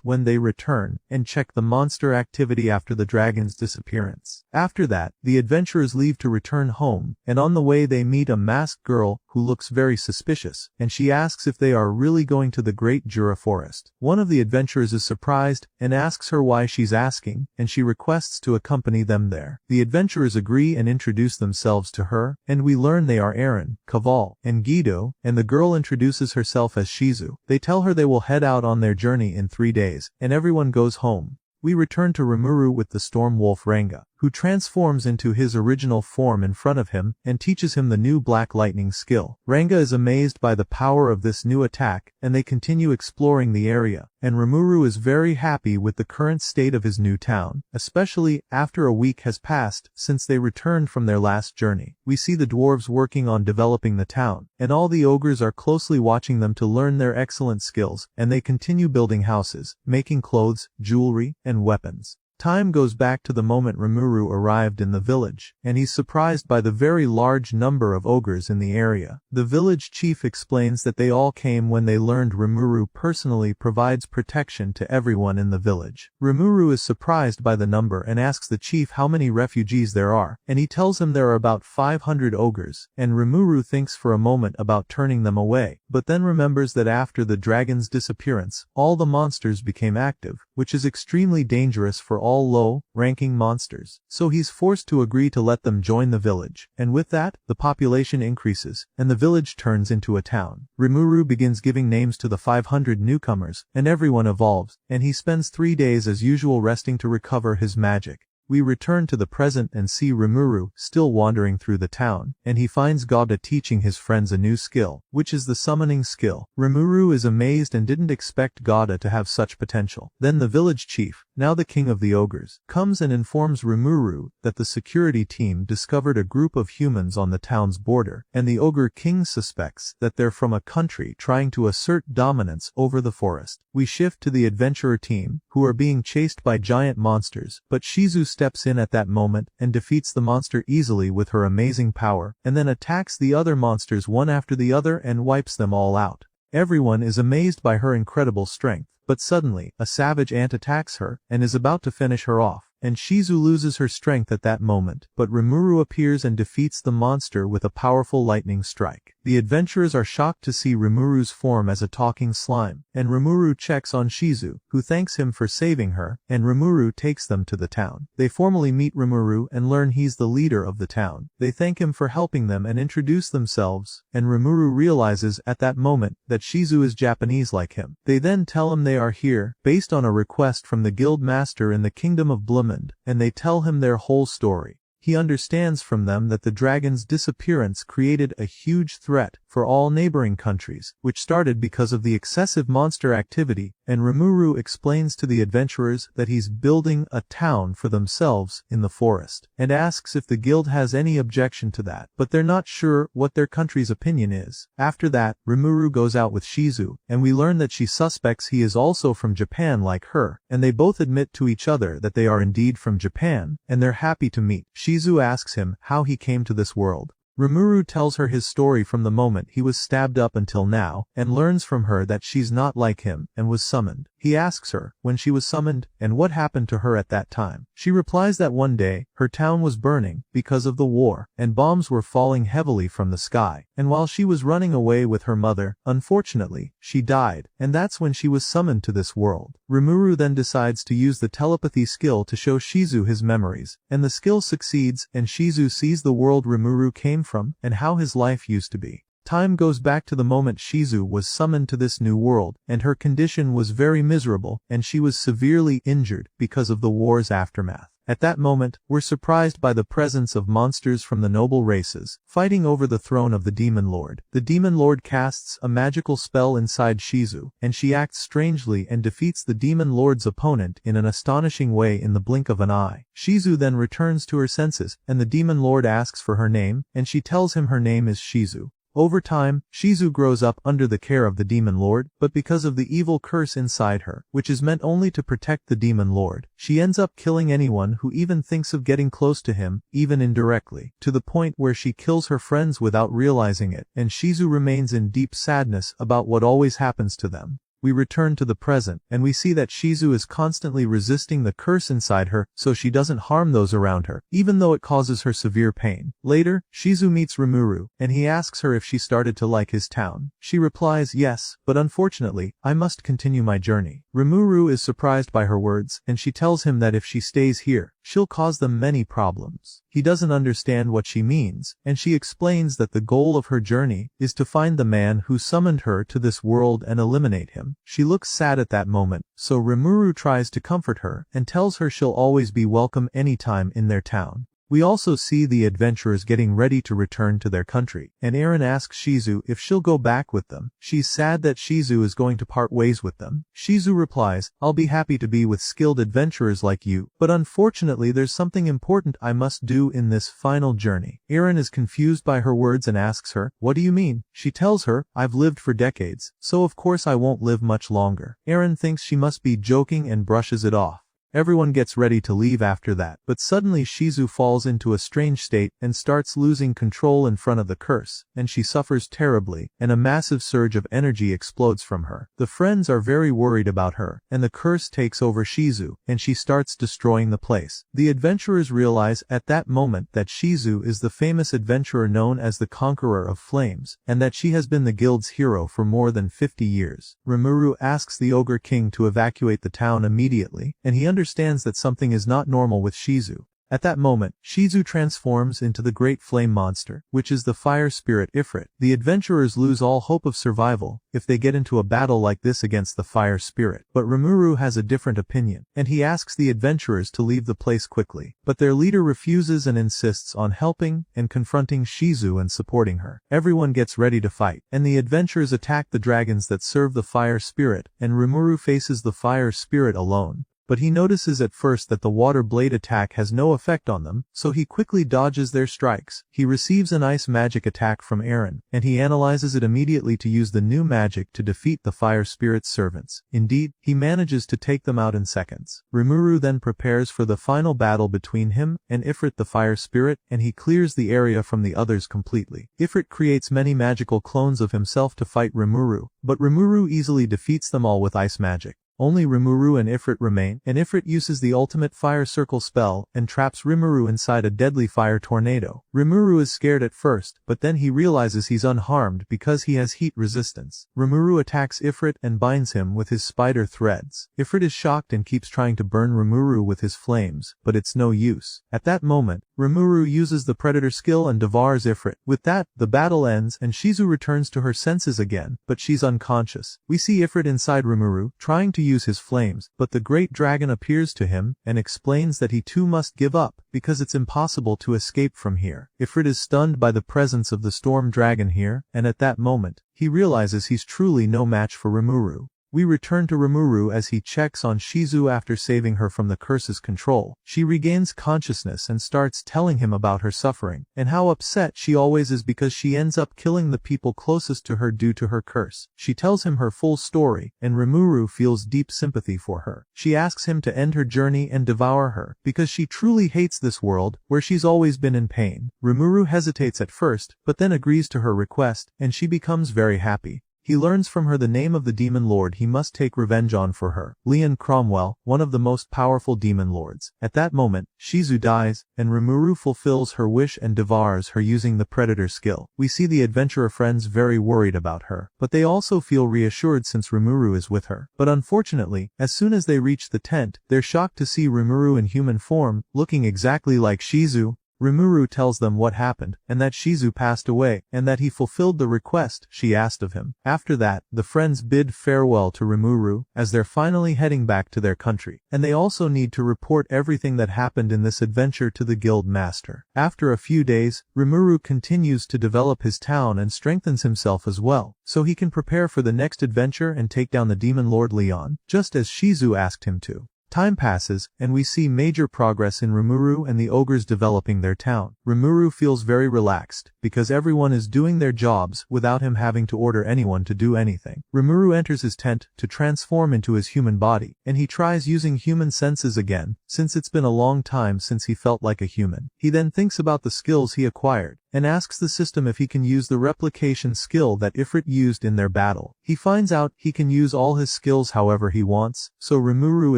when they return, and check the monster activity after the dragon's disappearance. After that, the adventurers leave to return home, and on the way they meet a masked girl who looks very suspicious, and she asks if they are really going to the Great Jura Forest. One of the adventurers is surprised and asks her why she's asking, and she requests to accompany them there. The adventurers agree and introduce themselves to her, and we learn they are Aaron, Kaval, and Guido, and the girl introduces herself as Shizu. They tell her they will head out on their journey in 3 days, and everyone goes home. We return to Rimuru with the storm wolf Ranga, who transforms into his original form in front of him and teaches him the new Black Lightning skill. Ranga is amazed by the power of this new attack, and they continue exploring the area, and Rimuru is very happy with the current state of his new town, especially after a week has passed since they returned from their last journey. We see the dwarves working on developing the town, and all the ogres are closely watching them to learn their excellent skills, and they continue building houses, making clothes, jewelry, and weapons. Time goes back to the moment Rimuru arrived in the village, and he's surprised by the very large number of ogres in the area. The village chief explains that they all came when they learned Rimuru personally provides protection to everyone in the village. Rimuru is surprised by the number and asks the chief how many refugees there are, and he tells him there are about 500 ogres, and Rimuru thinks for a moment about turning them away, but then remembers that after the dragon's disappearance, all the monsters became active, which is extremely dangerous for all low-ranking monsters. So he's forced to agree to let them join the village, and with that, the population increases, and the village turns into a town. Rimuru begins giving names to the 500 newcomers, and everyone evolves, and he spends 3 days as usual resting to recover his magic. We return to the present and see Rimuru still wandering through the town, and he finds Gauda teaching his friends a new skill, which is the summoning skill. Rimuru is amazed and didn't expect Gauda to have such potential. Then the village chief, now the king of the ogres, comes and informs Rimuru that the security team discovered a group of humans on the town's border, and the ogre king suspects that they're from a country trying to assert dominance over the forest. We shift to the adventurer team, who are being chased by giant monsters, but Shizu steps in at that moment and defeats the monster easily with her amazing power, and then attacks the other monsters one after the other and wipes them all out. Everyone is amazed by her incredible strength, but suddenly, a savage ant attacks her and is about to finish her off, and Shizu loses her strength at that moment, but Rimuru appears and defeats the monster with a powerful lightning strike. The adventurers are shocked to see Rimuru's form as a talking slime, and Rimuru checks on Shizu, who thanks him for saving her, and Rimuru takes them to the town. They formally meet Rimuru and learn he's the leader of the town. They thank him for helping them and introduce themselves, and Rimuru realizes at that moment that Shizu is Japanese like him. They then tell him they are here, based on a request from the guild master in the kingdom of Blumend, and they tell him their whole story. He understands from them that the dragon's disappearance created a huge threat for all neighboring countries, which started because of the excessive monster activity, and Rimuru explains to the adventurers that he's building a town for themselves in the forest, and asks if the guild has any objection to that, but they're not sure what their country's opinion is. After that, Rimuru goes out with Shizu, and we learn that she suspects he is also from Japan like her, and they both admit to each other that they are indeed from Japan, and they're happy to meet. Shizu asks him how he came to this world. Rimuru tells her his story from the moment he was stabbed up until now, and learns from her that she's not like him, and was summoned. He asks her when she was summoned, and what happened to her at that time. She replies that one day, her town was burning, because of the war, and bombs were falling heavily from the sky, and while she was running away with her mother, unfortunately, she died, and that's when she was summoned to this world. Rimuru then decides to use the telepathy skill to show Shizu his memories, and the skill succeeds, and Shizu sees the world Rimuru came from, and how his life used to be. Time goes back to the moment Shizu was summoned to this new world, and her condition was very miserable, and she was severely injured because of the war's aftermath. At that moment, we're surprised by the presence of monsters from the noble races, fighting over the throne of the Demon Lord. The Demon Lord casts a magical spell inside Shizu, and she acts strangely and defeats the Demon Lord's opponent in an astonishing way in the blink of an eye. Shizu then returns to her senses, and the Demon Lord asks for her name, and she tells him her name is Shizu. Over time, Shizu grows up under the care of the Demon Lord, but because of the evil curse inside her, which is meant only to protect the Demon Lord, she ends up killing anyone who even thinks of getting close to him, even indirectly, to the point where she kills her friends without realizing it, and Shizu remains in deep sadness about what always happens to them. We return to the present, and we see that Shizu is constantly resisting the curse inside her so she doesn't harm those around her, even though it causes her severe pain. Later, Shizu meets Rimuru, and he asks her if she started to like his town. She replies yes, but unfortunately, I must continue my journey. Rimuru is surprised by her words, and she tells him that if she stays here, she'll cause them many problems. He doesn't understand what she means, and she explains that the goal of her journey is to find the man who summoned her to this world and eliminate him. She looks sad at that moment, so Rimuru tries to comfort her and tells her she'll always be welcome anytime in their town. We also see the adventurers getting ready to return to their country, and Eren asks Shizu if she'll go back with them. She's sad that Shizu is going to part ways with them. Shizu replies, I'll be happy to be with skilled adventurers like you, but unfortunately there's something important I must do in this final journey. Eren is confused by her words and asks her, what do you mean? She tells her, I've lived for decades, so of course I won't live much longer. Eren thinks she must be joking and brushes it off. Everyone gets ready to leave after that, but suddenly Shizu falls into a strange state and starts losing control in front of the curse, and she suffers terribly, and a massive surge of energy explodes from her. The friends are very worried about her, and the curse takes over Shizu, and she starts destroying the place. The adventurers realize at that moment that Shizu is the famous adventurer known as the Conqueror of Flames, and that she has been the guild's hero for more than 50 years. Rimuru asks the Ogre King to evacuate the town immediately, and he understands that something is not normal with Shizu. At that moment, Shizu transforms into the great flame monster, which is the fire spirit Ifrit. The adventurers lose all hope of survival if they get into a battle like this against the fire spirit. But Rimuru has a different opinion, and he asks the adventurers to leave the place quickly. But their leader refuses and insists on helping and confronting Shizu and supporting her. Everyone gets ready to fight, and the adventurers attack the dragons that serve the fire spirit, and Rimuru faces the fire spirit alone. But he notices at first that the water blade attack has no effect on them, so he quickly dodges their strikes. He receives an ice magic attack from Eren, and he analyzes it immediately to use the new magic to defeat the fire spirit's servants. Indeed, he manages to take them out in seconds. Rimuru then prepares for the final battle between him and Ifrit the fire spirit, and he clears the area from the others completely. Ifrit creates many magical clones of himself to fight Rimuru, but Rimuru easily defeats them all with ice magic. Only Rimuru and Ifrit remain, and Ifrit uses the ultimate fire circle spell and traps Rimuru inside a deadly fire tornado. Rimuru is scared at first, but then he realizes he's unharmed because he has heat resistance. Rimuru attacks Ifrit and binds him with his spider threads. Ifrit is shocked and keeps trying to burn Rimuru with his flames, but it's no use. At that moment, Rimuru uses the predator skill and devours Ifrit. With that, the battle ends and Shizu returns to her senses again, but she's unconscious. We see Ifrit inside Rimuru, trying to use his flames, but the great dragon appears to him and explains that he too must give up because it's impossible to escape from here. Ifrit is stunned by the presence of the storm dragon here, and at that moment, he realizes he's truly no match for Rimuru. We return to Rimuru as he checks on Shizu after saving her from the curse's control. She regains consciousness and starts telling him about her suffering, and how upset she always is because she ends up killing the people closest to her due to her curse. She tells him her full story, and Rimuru feels deep sympathy for her. She asks him to end her journey and devour her, because she truly hates this world, where she's always been in pain. Rimuru hesitates at first, but then agrees to her request, and she becomes very happy. He learns from her the name of the demon lord he must take revenge on for her, Leon Cromwell, one of the most powerful demon lords. At that moment, Shizu dies, and Rimuru fulfills her wish and devours her using the predator skill. We see the adventurer friends very worried about her, but they also feel reassured since Rimuru is with her. But unfortunately, as soon as they reach the tent, they're shocked to see Rimuru in human form, looking exactly like Shizu. Rimuru tells them what happened, and that Shizu passed away, and that he fulfilled the request she asked of him. After that, the friends bid farewell to Rimuru, as they're finally heading back to their country, and they also need to report everything that happened in this adventure to the guild master. After a few days, Rimuru continues to develop his town and strengthens himself as well, so he can prepare for the next adventure and take down the demon lord Leon, just as Shizu asked him to. Time passes, and we see major progress in Rimuru and the ogres developing their town. Rimuru feels very relaxed, because everyone is doing their jobs without him having to order anyone to do anything. Rimuru enters his tent to transform into his human body, and he tries using human senses again, since it's been a long time since he felt like a human. He then thinks about the skills he acquired, and asks the system if he can use the replication skill that Ifrit used in their battle. He finds out he can use all his skills however he wants, so Rimuru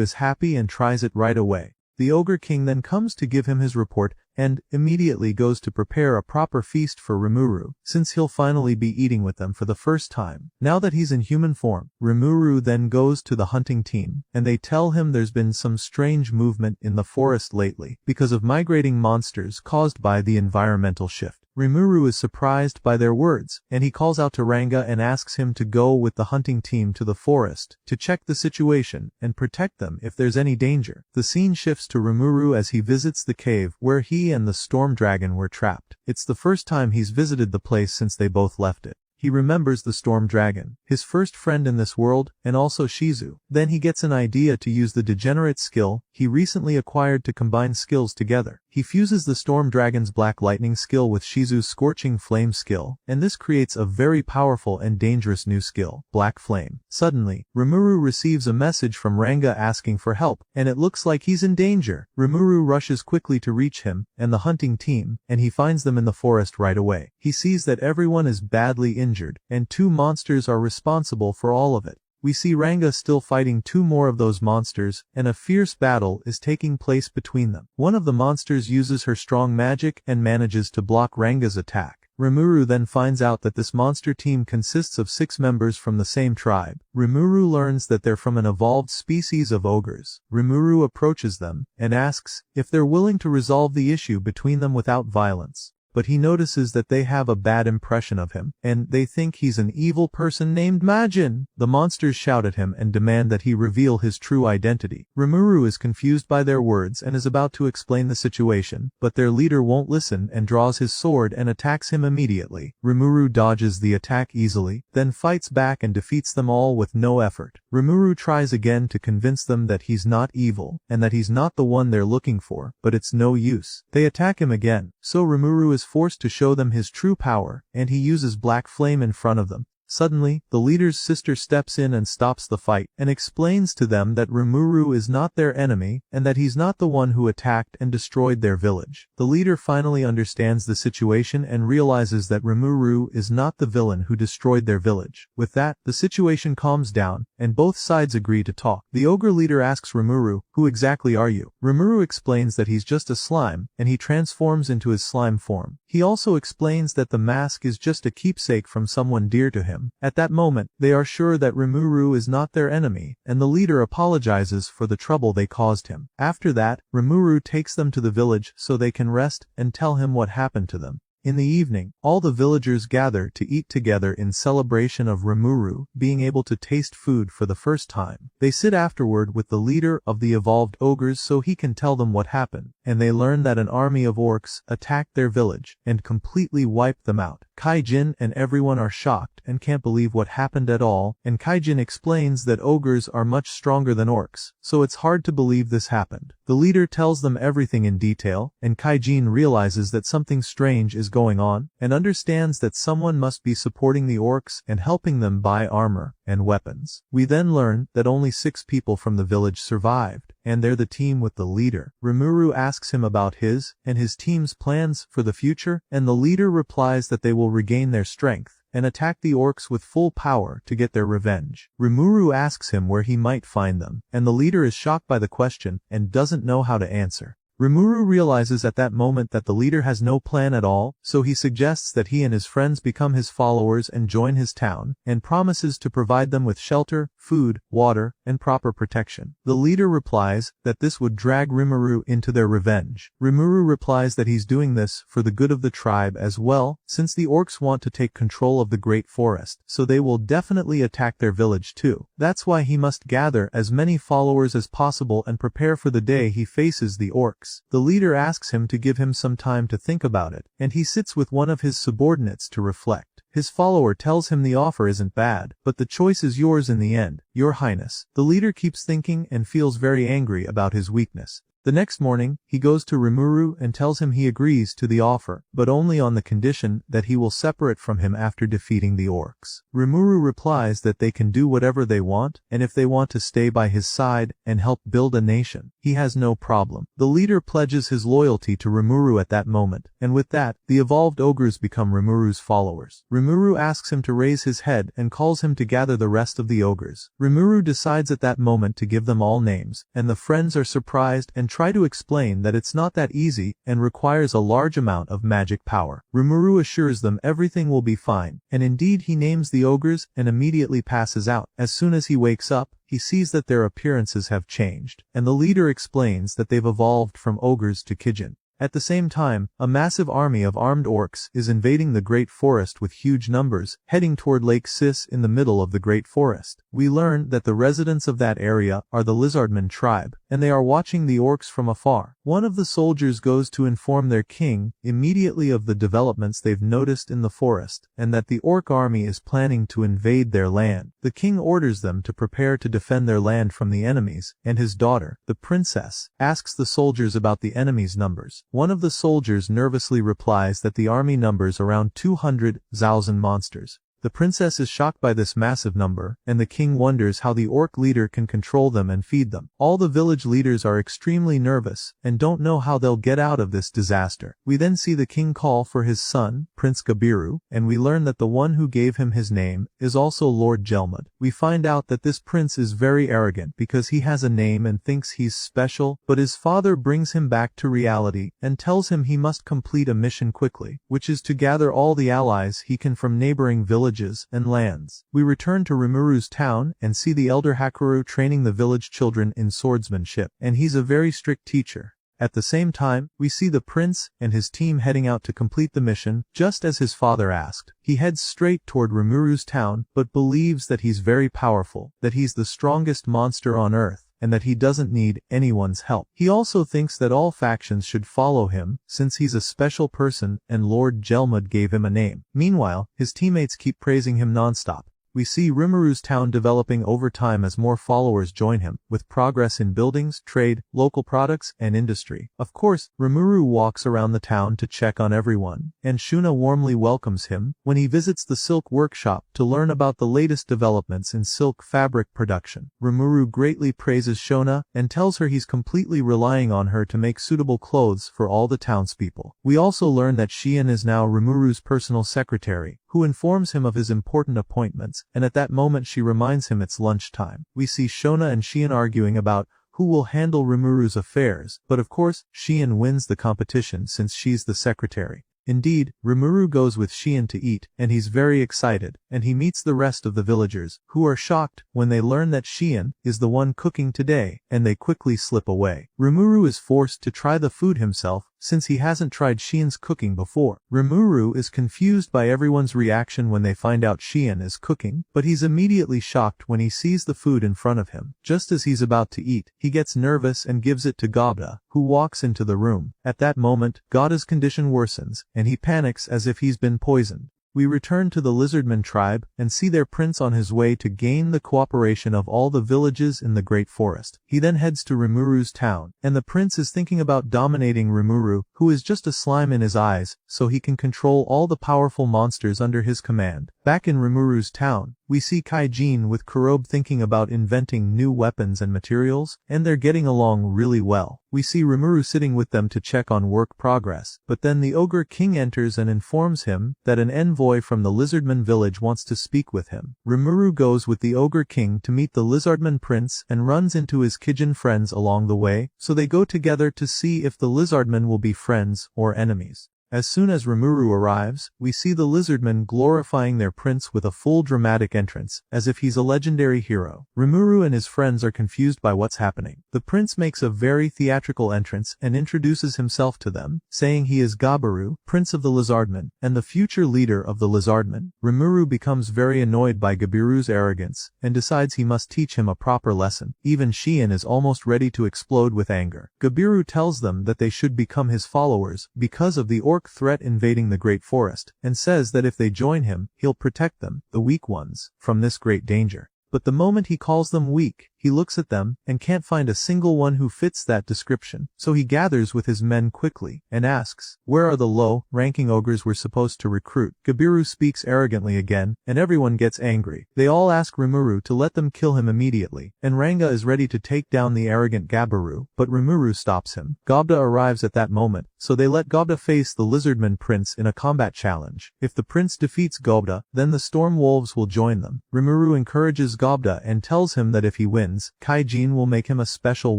is happy and tries it right away. The Ogre King then comes to give him his report, and immediately goes to prepare a proper feast for Rimuru, since he'll finally be eating with them for the first time. Now that he's in human form, Rimuru then goes to the hunting team, and they tell him there's been some strange movement in the forest lately, because of migrating monsters caused by the environmental shift. Rimuru is surprised by their words, and he calls out to Ranga and asks him to go with the hunting team to the forest, to check the situation, and protect them if there's any danger. The scene shifts to Rimuru as he visits the cave where he and the storm dragon were trapped. It's the first time he's visited the place since they both left it. He remembers the storm dragon, his first friend in this world, and also Shizu. Then he gets an idea to use the degenerate skill he recently acquired to combine skills together. He fuses the storm dragon's black lightning skill with Shizu's scorching flame skill, and this creates a very powerful and dangerous new skill, black flame. Suddenly, Rimuru receives a message from Ranga asking for help, and it looks like he's in danger. Rimuru rushes quickly to reach him and the hunting team, and he finds them in the forest right away. He sees that everyone is badly injured, and 2 monsters are responsible for all of it. We see Ranga still fighting 2 more of those monsters, and a fierce battle is taking place between them. One of the monsters uses her strong magic and manages to block Ranga's attack. Rimuru then finds out that this monster team consists of 6 members from the same tribe. Rimuru learns that they're from an evolved species of ogres. Rimuru approaches them and asks if they're willing to resolve the issue between them without violence. But he notices that they have a bad impression of him, and they think he's an evil person named Majin. The monsters shout at him and demand that he reveal his true identity. Rimuru is confused by their words and is about to explain the situation, but their leader won't listen and draws his sword and attacks him immediately. Rimuru dodges the attack easily, then fights back and defeats them all with no effort. Rimuru tries again to convince them that he's not evil, and that he's not the one they're looking for, but it's no use. They attack him again, so Rimuru is forced to show them his true power, and he uses black flame in front of them. Suddenly, the leader's sister steps in and stops the fight, and explains to them that Rimuru is not their enemy, and that he's not the one who attacked and destroyed their village. The leader finally understands the situation and realizes that Rimuru is not the villain who destroyed their village. With that, the situation calms down, and both sides agree to talk. The ogre leader asks Rimuru, "Who exactly are you?" Rimuru explains that he's just a slime, and he transforms into his slime form. He also explains that the mask is just a keepsake from someone dear to him. At that moment, they are sure that Rimuru is not their enemy, and the leader apologizes for the trouble they caused him. After that, Rimuru takes them to the village so they can rest and tell him what happened to them. In the evening, all the villagers gather to eat together in celebration of Rimuru being able to taste food for the first time. They sit afterward with the leader of the evolved ogres so he can tell them what happened, and they learn that an army of orcs attacked their village and completely wiped them out. Kaijin and everyone are shocked and can't believe what happened at all, and Kaijin explains that ogres are much stronger than orcs, so it's hard to believe this happened. The leader tells them everything in detail, and Kaijin realizes that something strange is going on, and understands that someone must be supporting the orcs and helping them buy armor and weapons. We then learn that only 6 people from the village survived, and they're the team with the leader. Rimuru asks him about his and his team's plans for the future, and the leader replies that they will regain their strength and attack the orcs with full power to get their revenge. Rimuru asks him where he might find them, and the leader is shocked by the question and doesn't know how to answer. Rimuru realizes at that moment that the leader has no plan at all, so he suggests that he and his friends become his followers and join his town, and promises to provide them with shelter, food, water, and proper protection. The leader replies that this would drag Rimuru into their revenge. Rimuru replies that he's doing this for the good of the tribe as well, since the orcs want to take control of the great forest, so they will definitely attack their village too. That's why he must gather as many followers as possible and prepare for the day he faces the orcs. The leader asks him to give him some time to think about it, and he sits with one of his subordinates to reflect. His follower tells him the offer isn't bad, but the choice is yours in the end, Your Highness. The leader keeps thinking and feels very angry about his weakness. The next morning, he goes to Rimuru and tells him he agrees to the offer, but only on the condition that he will separate from him after defeating the orcs. Rimuru replies that they can do whatever they want, and if they want to stay by his side and help build a nation, he has no problem. The leader pledges his loyalty to Rimuru at that moment, and with that, the evolved ogres become Rimuru's followers. Rimuru asks him to raise his head and calls him to gather the rest of the ogres. Rimuru decides at that moment to give them all names, and the friends are surprised and try to explain that it's not that easy and requires a large amount of magic power. Rimuru assures them everything will be fine, and indeed he names the ogres and immediately passes out. As soon as he wakes up, he sees that their appearances have changed, and the leader explains that they've evolved from ogres to Kijin. At the same time, a massive army of armed orcs is invading the Great Forest with huge numbers, heading toward Lake Sis in the middle of the Great Forest. We learn that the residents of that area are the Lizardman tribe, and they are watching the orcs from afar. One of the soldiers goes to inform their king immediately of the developments they've noticed in the forest, and that the orc army is planning to invade their land. The king orders them to prepare to defend their land from the enemies, and his daughter, the princess, asks the soldiers about the enemies' numbers. One of the soldiers nervously replies that the army numbers around 200,000 monsters. The princess is shocked by this massive number, and the king wonders how the orc leader can control them and feed them. All the village leaders are extremely nervous, and don't know how they'll get out of this disaster. We then see the king call for his son, Prince Gabiru, and we learn that the one who gave him his name is also Lord Gelmud. We find out that this prince is very arrogant because he has a name and thinks he's special, but his father brings him back to reality and tells him he must complete a mission quickly, which is to gather all the allies he can from neighboring villages and lands. We return to Rimuru's town and see the elder Hakuryu training the village children in swordsmanship, and he's a very strict teacher. At the same time, we see the prince and his team heading out to complete the mission, just as his father asked. He heads straight toward Rimuru's town, but believes that he's very powerful, that he's the strongest monster on earth, and that he doesn't need anyone's help. He also thinks that all factions should follow him, since he's a special person and Lord Gelmud gave him a name. Meanwhile, his teammates keep praising him non-stop. We see Rimuru's town developing over time as more followers join him, with progress in buildings, trade, local products, and industry. Of course, Rimuru walks around the town to check on everyone, and Shuna warmly welcomes him when he visits the silk workshop to learn about the latest developments in silk fabric production. Rimuru greatly praises Shuna and tells her he's completely relying on her to make suitable clothes for all the townspeople. We also learn that Shion is now Rimuru's personal secretary, who informs him of his important appointments, and at that moment she reminds him it's lunchtime. We see Shona and Shion arguing about who will handle Rimuru's affairs, but of course, Shion wins the competition since she's the secretary. Indeed, Rimuru goes with Shion to eat, and he's very excited, and he meets the rest of the villagers, who are shocked when they learn that Shion is the one cooking today, and they quickly slip away. Rimuru is forced to try the food himself, since he hasn't tried Shion's cooking before. Rimuru is confused by everyone's reaction when they find out Shion is cooking, but he's immediately shocked when he sees the food in front of him. Just as he's about to eat, he gets nervous and gives it to Gobda, who walks into the room. At that moment, Gobda's condition worsens, and he panics as if he's been poisoned. We return to the Lizardman tribe and see their prince on his way to gain the cooperation of all the villages in the Great Forest. He then heads to Rimuru's town, and the prince is thinking about dominating Rimuru, who is just a slime in his eyes, so he can control all the powerful monsters under his command. Back in Rimuru's town, we see Kaijin with Kurobe thinking about inventing new weapons and materials, and they're getting along really well. We see Rimuru sitting with them to check on work progress, but then the Ogre King enters and informs him that an envoy from the Lizardman village wants to speak with him. Rimuru goes with the Ogre King to meet the Lizardman prince and runs into his Kijin friends along the way, so they go together to see if the Lizardmen will be friends or enemies. As soon as Rimuru arrives, we see the Lizardmen glorifying their prince with a full dramatic entrance, as if he's a legendary hero. Rimuru and his friends are confused by what's happening. The prince makes a very theatrical entrance and introduces himself to them, saying he is Gabiru, prince of the Lizardmen, and the future leader of the Lizardmen. Rimuru becomes very annoyed by Gabiru's arrogance, and decides he must teach him a proper lesson. Even Shien is almost ready to explode with anger. Gabiru tells them that they should become his followers, because of the orc threat invading the Great Forest, and says that if they join him, he'll protect them, the weak ones, from this great danger. But the moment he calls them weak, he looks at them, and can't find a single one who fits that description, so he gathers with his men quickly, and asks, where are the low-ranking ogres we're supposed to recruit? Gabiru speaks arrogantly again, and everyone gets angry. They all ask Rimuru to let them kill him immediately, and Ranga is ready to take down the arrogant Gabiru, but Rimuru stops him. Gobda arrives at that moment, so they let Gobda face the Lizardman prince in a combat challenge. If the prince defeats Gobda, then the Storm Wolves will join them. Rimuru encourages Gobda and tells him that if he wins, Kaijin will make him a special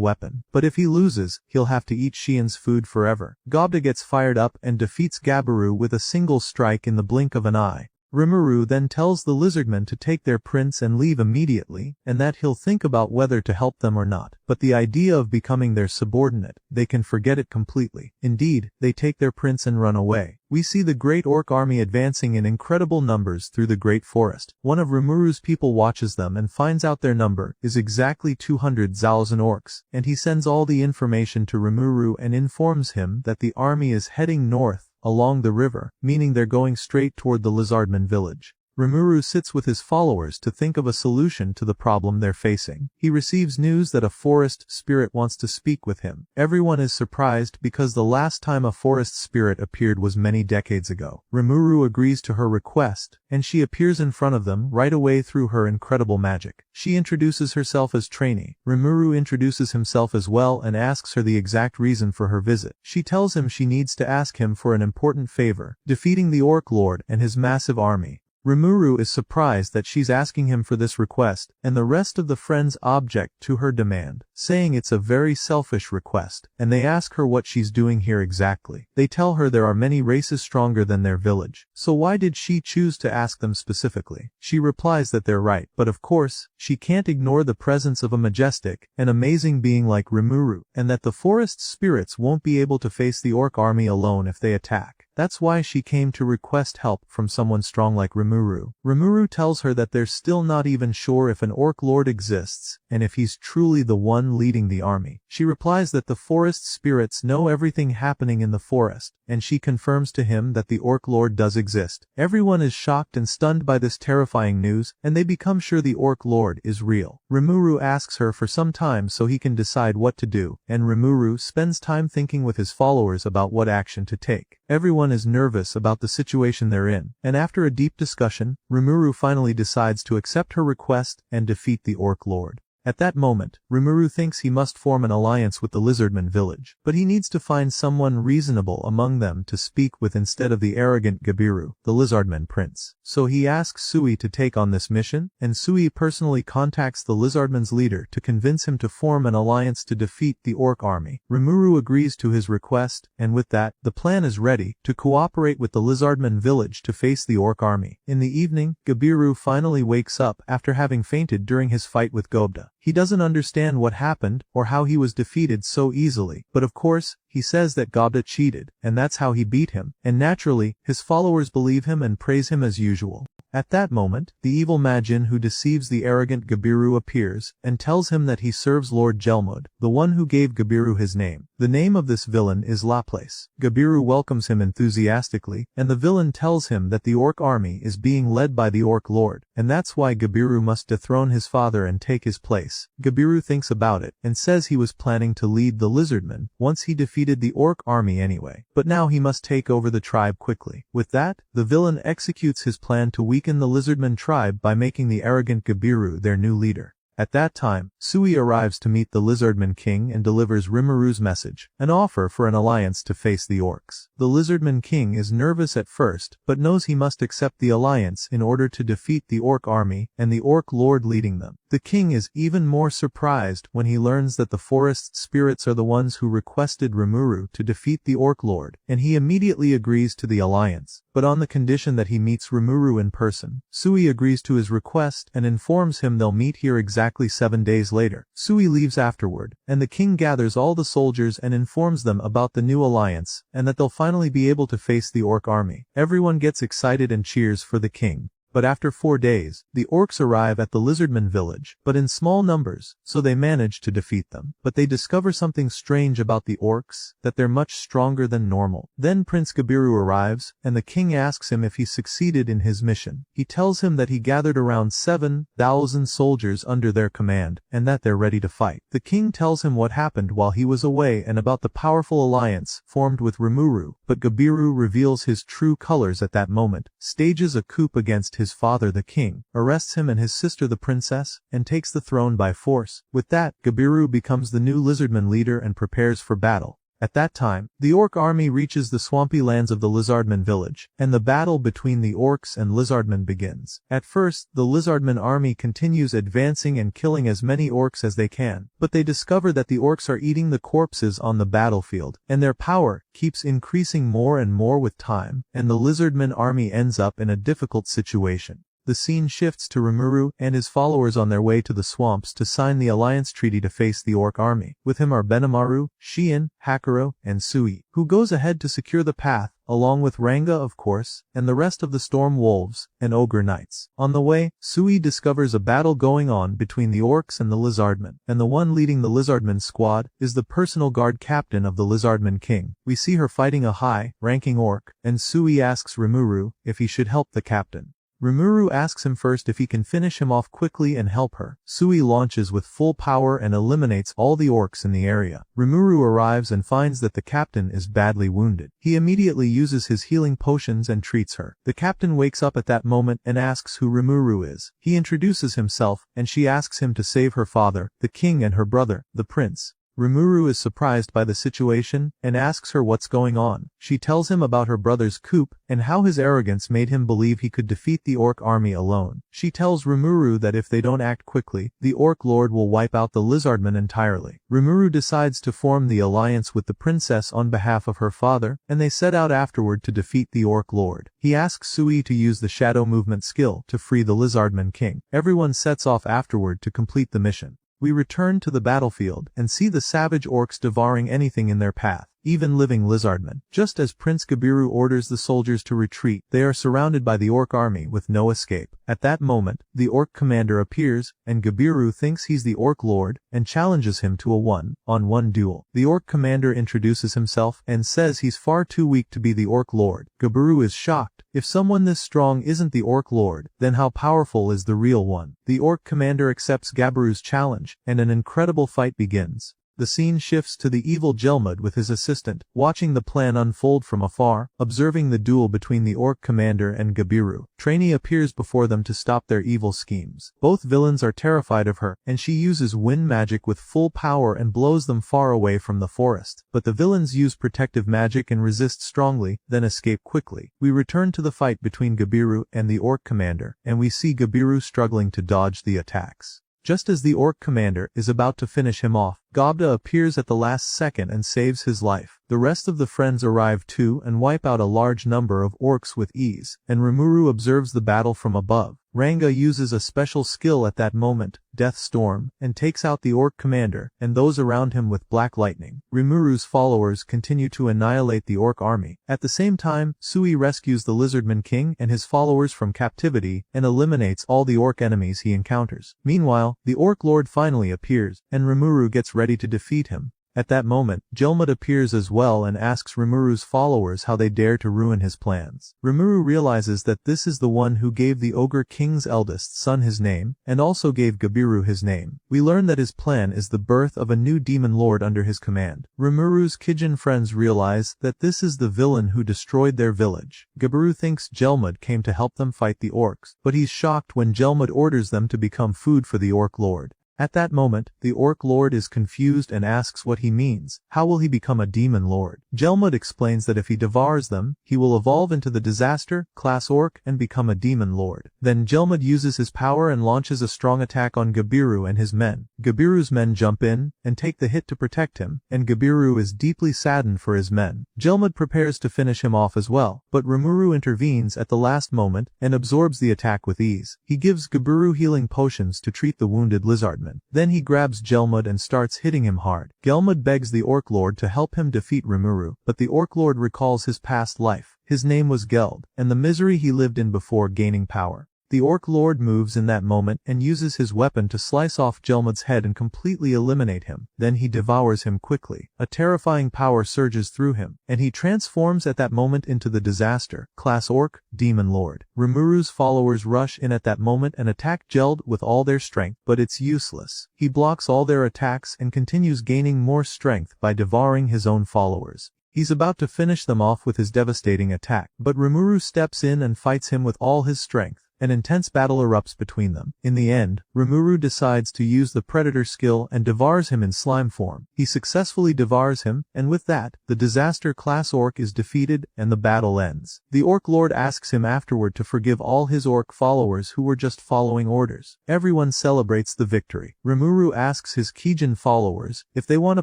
weapon, but if he loses, he'll have to eat Shien's food forever. Gobda gets fired up and defeats Gabiru with a single strike in the blink of an eye. Rimuru then tells the Lizardmen to take their prince and leave immediately, and that he'll think about whether to help them or not. But the idea of becoming their subordinate, they can forget it completely. Indeed, they take their prince and run away. We see the great orc army advancing in incredible numbers through the great forest. One of Rimuru's people watches them and finds out their number is exactly 200,000 orcs, and he sends all the information to Rimuru and informs him that the army is heading north along the river, meaning they're going straight toward the Lizardman village. Rimuru sits with his followers to think of a solution to the problem they're facing. He receives news that a forest spirit wants to speak with him. Everyone is surprised because the last time a forest spirit appeared was many decades ago. Rimuru agrees to her request, and she appears in front of them right away through her incredible magic. She introduces herself as Trainee. Rimuru introduces himself as well and asks her the exact reason for her visit. She tells him she needs to ask him for an important favor, defeating the Orc Lord and his massive army. Rimuru is surprised that she's asking him for this request, and the rest of the friends object to her demand, saying it's a very selfish request, and they ask her what she's doing here exactly. They tell her there are many races stronger than their village, so why did she choose to ask them specifically? She replies that they're right, but of course, she can't ignore the presence of a majestic and amazing being like Rimuru, and that the forest spirits won't be able to face the orc army alone if they attack. That's why she came to request help from someone strong like Rimuru. Rimuru tells her that they're still not even sure if an orc lord exists, and if he's truly the one leading the army. She replies that the forest spirits know everything happening in the forest, and she confirms to him that the orc lord does exist. Everyone is shocked and stunned by this terrifying news, and they become sure the orc lord is real. Rimuru asks her for some time so he can decide what to do, and Rimuru spends time thinking with his followers about what action to take. Everyone is nervous about the situation they're in, and after a deep discussion, Rimuru finally decides to accept her request and defeat the Orc Lord. At that moment, Rimuru thinks he must form an alliance with the Lizardman village, but he needs to find someone reasonable among them to speak with instead of the arrogant Gabiru, the Lizardman prince. So he asks Sui to take on this mission, and Sui personally contacts the Lizardman's leader to convince him to form an alliance to defeat the orc army. Rimuru agrees to his request, and with that, the plan is ready to cooperate with the Lizardman village to face the orc army. In the evening, Gabiru finally wakes up after having fainted during his fight with Gobda. He doesn't understand what happened or how he was defeated so easily, but of course, he says that Gobda cheated, and that's how he beat him, and naturally, his followers believe him and praise him as usual. At that moment, the evil Majin who deceives the arrogant Gabiru appears, and tells him that he serves Lord Gelmud, the one who gave Gabiru his name. The name of this villain is Laplace. Gabiru welcomes him enthusiastically, and the villain tells him that the orc army is being led by the orc lord, and that's why Gabiru must dethrone his father and take his place. Gabiru thinks about it, and says he was planning to lead the Lizardmen once he defeated the orc army anyway, but now he must take over the tribe quickly. With that, the villain executes his plan to weaken weaken the Lizardman tribe by making the arrogant Gabiru their new leader. At that time, Sui arrives to meet the Lizardman king and delivers Rimuru's message, an offer for an alliance to face the orcs. The Lizardman king is nervous at first, but knows he must accept the alliance in order to defeat the orc army and the orc lord leading them. The king is even more surprised when he learns that the forest spirits are the ones who requested Rimuru to defeat the orc lord, and he immediately agrees to the alliance, but on the condition that he meets Rimuru in person. Sui agrees to his request and informs him they'll meet here exactly 7 days later. Sui leaves afterward, and the king gathers all the soldiers and informs them about the new alliance, and that they'll finally be able to face the orc army. Everyone gets excited and cheers for the king. But after 4 days, the orcs arrive at the Lizardman village, but in small numbers, so they manage to defeat them. But they discover something strange about the orcs, that they're much stronger than normal. Then Prince Gabiru arrives, and the king asks him if he succeeded in his mission. He tells him that he gathered around 7,000 soldiers under their command, and that they're ready to fight. The king tells him what happened while he was away and about the powerful alliance formed with Rimuru, but Gabiru reveals his true colors at that moment, stages a coup against his father the king, arrests him and his sister the princess, and takes the throne by force. With that, Gabiru becomes the new Lizardman leader and prepares for battle. At that time, the orc army reaches the swampy lands of the Lizardman village, and the battle between the orcs and Lizardmen begins. At first, the Lizardman army continues advancing and killing as many orcs as they can, but they discover that the orcs are eating the corpses on the battlefield, and their power keeps increasing more and more with time, and the Lizardman army ends up in a difficult situation. The scene shifts to Rimuru and his followers on their way to the swamps to sign the alliance treaty to face the orc army. With him are Benimaru, Shien, Hakuro, and Sui, who goes ahead to secure the path, along with Ranga of course, and the rest of the storm wolves and ogre knights. On the way, Sui discovers a battle going on between the orcs and the Lizardmen, and the one leading the Lizardman squad is the personal guard captain of the Lizardman king. We see her fighting a high-ranking orc, and Sui asks Rimuru if he should help the captain. Rimuru asks him first if he can finish him off quickly and help her. Sui launches with full power and eliminates all the orcs in the area. Rimuru arrives and finds that the captain is badly wounded. He immediately uses his healing potions and treats her. The captain wakes up at that moment and asks who Rimuru is. He introduces himself, and she asks him to save her father, the king, and her brother, the prince. Rimuru is surprised by the situation and asks her what's going on. She tells him about her brother's coup and how his arrogance made him believe he could defeat the orc army alone. She tells Rimuru that if they don't act quickly, the orc lord will wipe out the Lizardmen entirely. Rimuru decides to form the alliance with the princess on behalf of her father, and they set out afterward to defeat the orc lord. He asks Sui to use the shadow movement skill to free the Lizardman king. Everyone sets off afterward to complete the mission. We return to the battlefield and see the savage orcs devouring anything in their path, even living Lizardmen. Just as Prince Gabiru orders the soldiers to retreat, they are surrounded by the orc army with no escape. At that moment, the orc commander appears, and Gabiru thinks he's the orc lord, and challenges him to a one-on-one duel. The orc commander introduces himself and says he's far too weak to be the orc lord. Gabiru is shocked. If someone this strong isn't the orc lord, then how powerful is the real one? The orc commander accepts Gabiru's challenge, and an incredible fight begins. The scene shifts to the evil Jelmud with his assistant, watching the plan unfold from afar, observing the duel between the orc commander and Gabiru. Trainee appears before them to stop their evil schemes. Both villains are terrified of her, and she uses wind magic with full power and blows them far away from the forest. But the villains use protective magic and resist strongly, then escape quickly. We return to the fight between Gabiru and the orc commander, and we see Gabiru struggling to dodge the attacks. Just as the orc commander is about to finish him off, Gobda appears at the last second and saves his life. The rest of the friends arrive too and wipe out a large number of orcs with ease, and Rimuru observes the battle from above. Ranga uses a special skill at that moment, Death Storm, and takes out the orc commander and those around him with black lightning. Rimuru's followers continue to annihilate the orc army. At the same time, Sui rescues the Lizardman king and his followers from captivity and eliminates all the orc enemies he encounters. Meanwhile, the orc lord finally appears, and Rimuru gets ready to defeat him. At that moment, Gelmud appears as well and asks Rimuru's followers how they dare to ruin his plans. Rimuru realizes that this is the one who gave the Ogre King's eldest son his name, and also gave Gabiru his name. We learn that his plan is the birth of a new demon lord under his command. Rimuru's Kijin friends realize that this is the villain who destroyed their village. Gabiru thinks Gelmud came to help them fight the orcs, but he's shocked when Gelmud orders them to become food for the orc lord. At that moment, the Orc Lord is confused and asks what he means. How will he become a demon lord? Gelmud explains that if he devours them, he will evolve into the disaster class orc and become a demon lord. Then Gelmud uses his power and launches a strong attack on Gabiru and his men. Gabiru's men jump in and take the hit to protect him, and Gabiru is deeply saddened for his men. Gelmud prepares to finish him off as well, but Rimuru intervenes at the last moment and absorbs the attack with ease. He gives Gabiru healing potions to treat the wounded Lizardman. Then he grabs Gelmud and starts hitting him hard. Gelmud begs the Orc Lord to help him defeat Rimuru, but the Orc Lord recalls his past life. His name was Geld, and the misery he lived in before gaining power. The Orc Lord moves in that moment and uses his weapon to slice off Gelmud's head and completely eliminate him. Then he devours him quickly. A terrifying power surges through him, and he transforms at that moment into the disaster class orc, demon lord. Rimuru's followers rush in at that moment and attack Geld with all their strength, but it's useless. He blocks all their attacks and continues gaining more strength by devouring his own followers. He's about to finish them off with his devastating attack, but Rimuru steps in and fights him with all his strength. An intense battle erupts between them. In the end, Rimuru decides to use the Predator skill and devours him in slime form. He successfully devours him, and with that, the disaster class orc is defeated and the battle ends. The Orc Lord asks him afterward to forgive all his orc followers who were just following orders. Everyone celebrates the victory. Rimuru asks his Kijin followers if they want to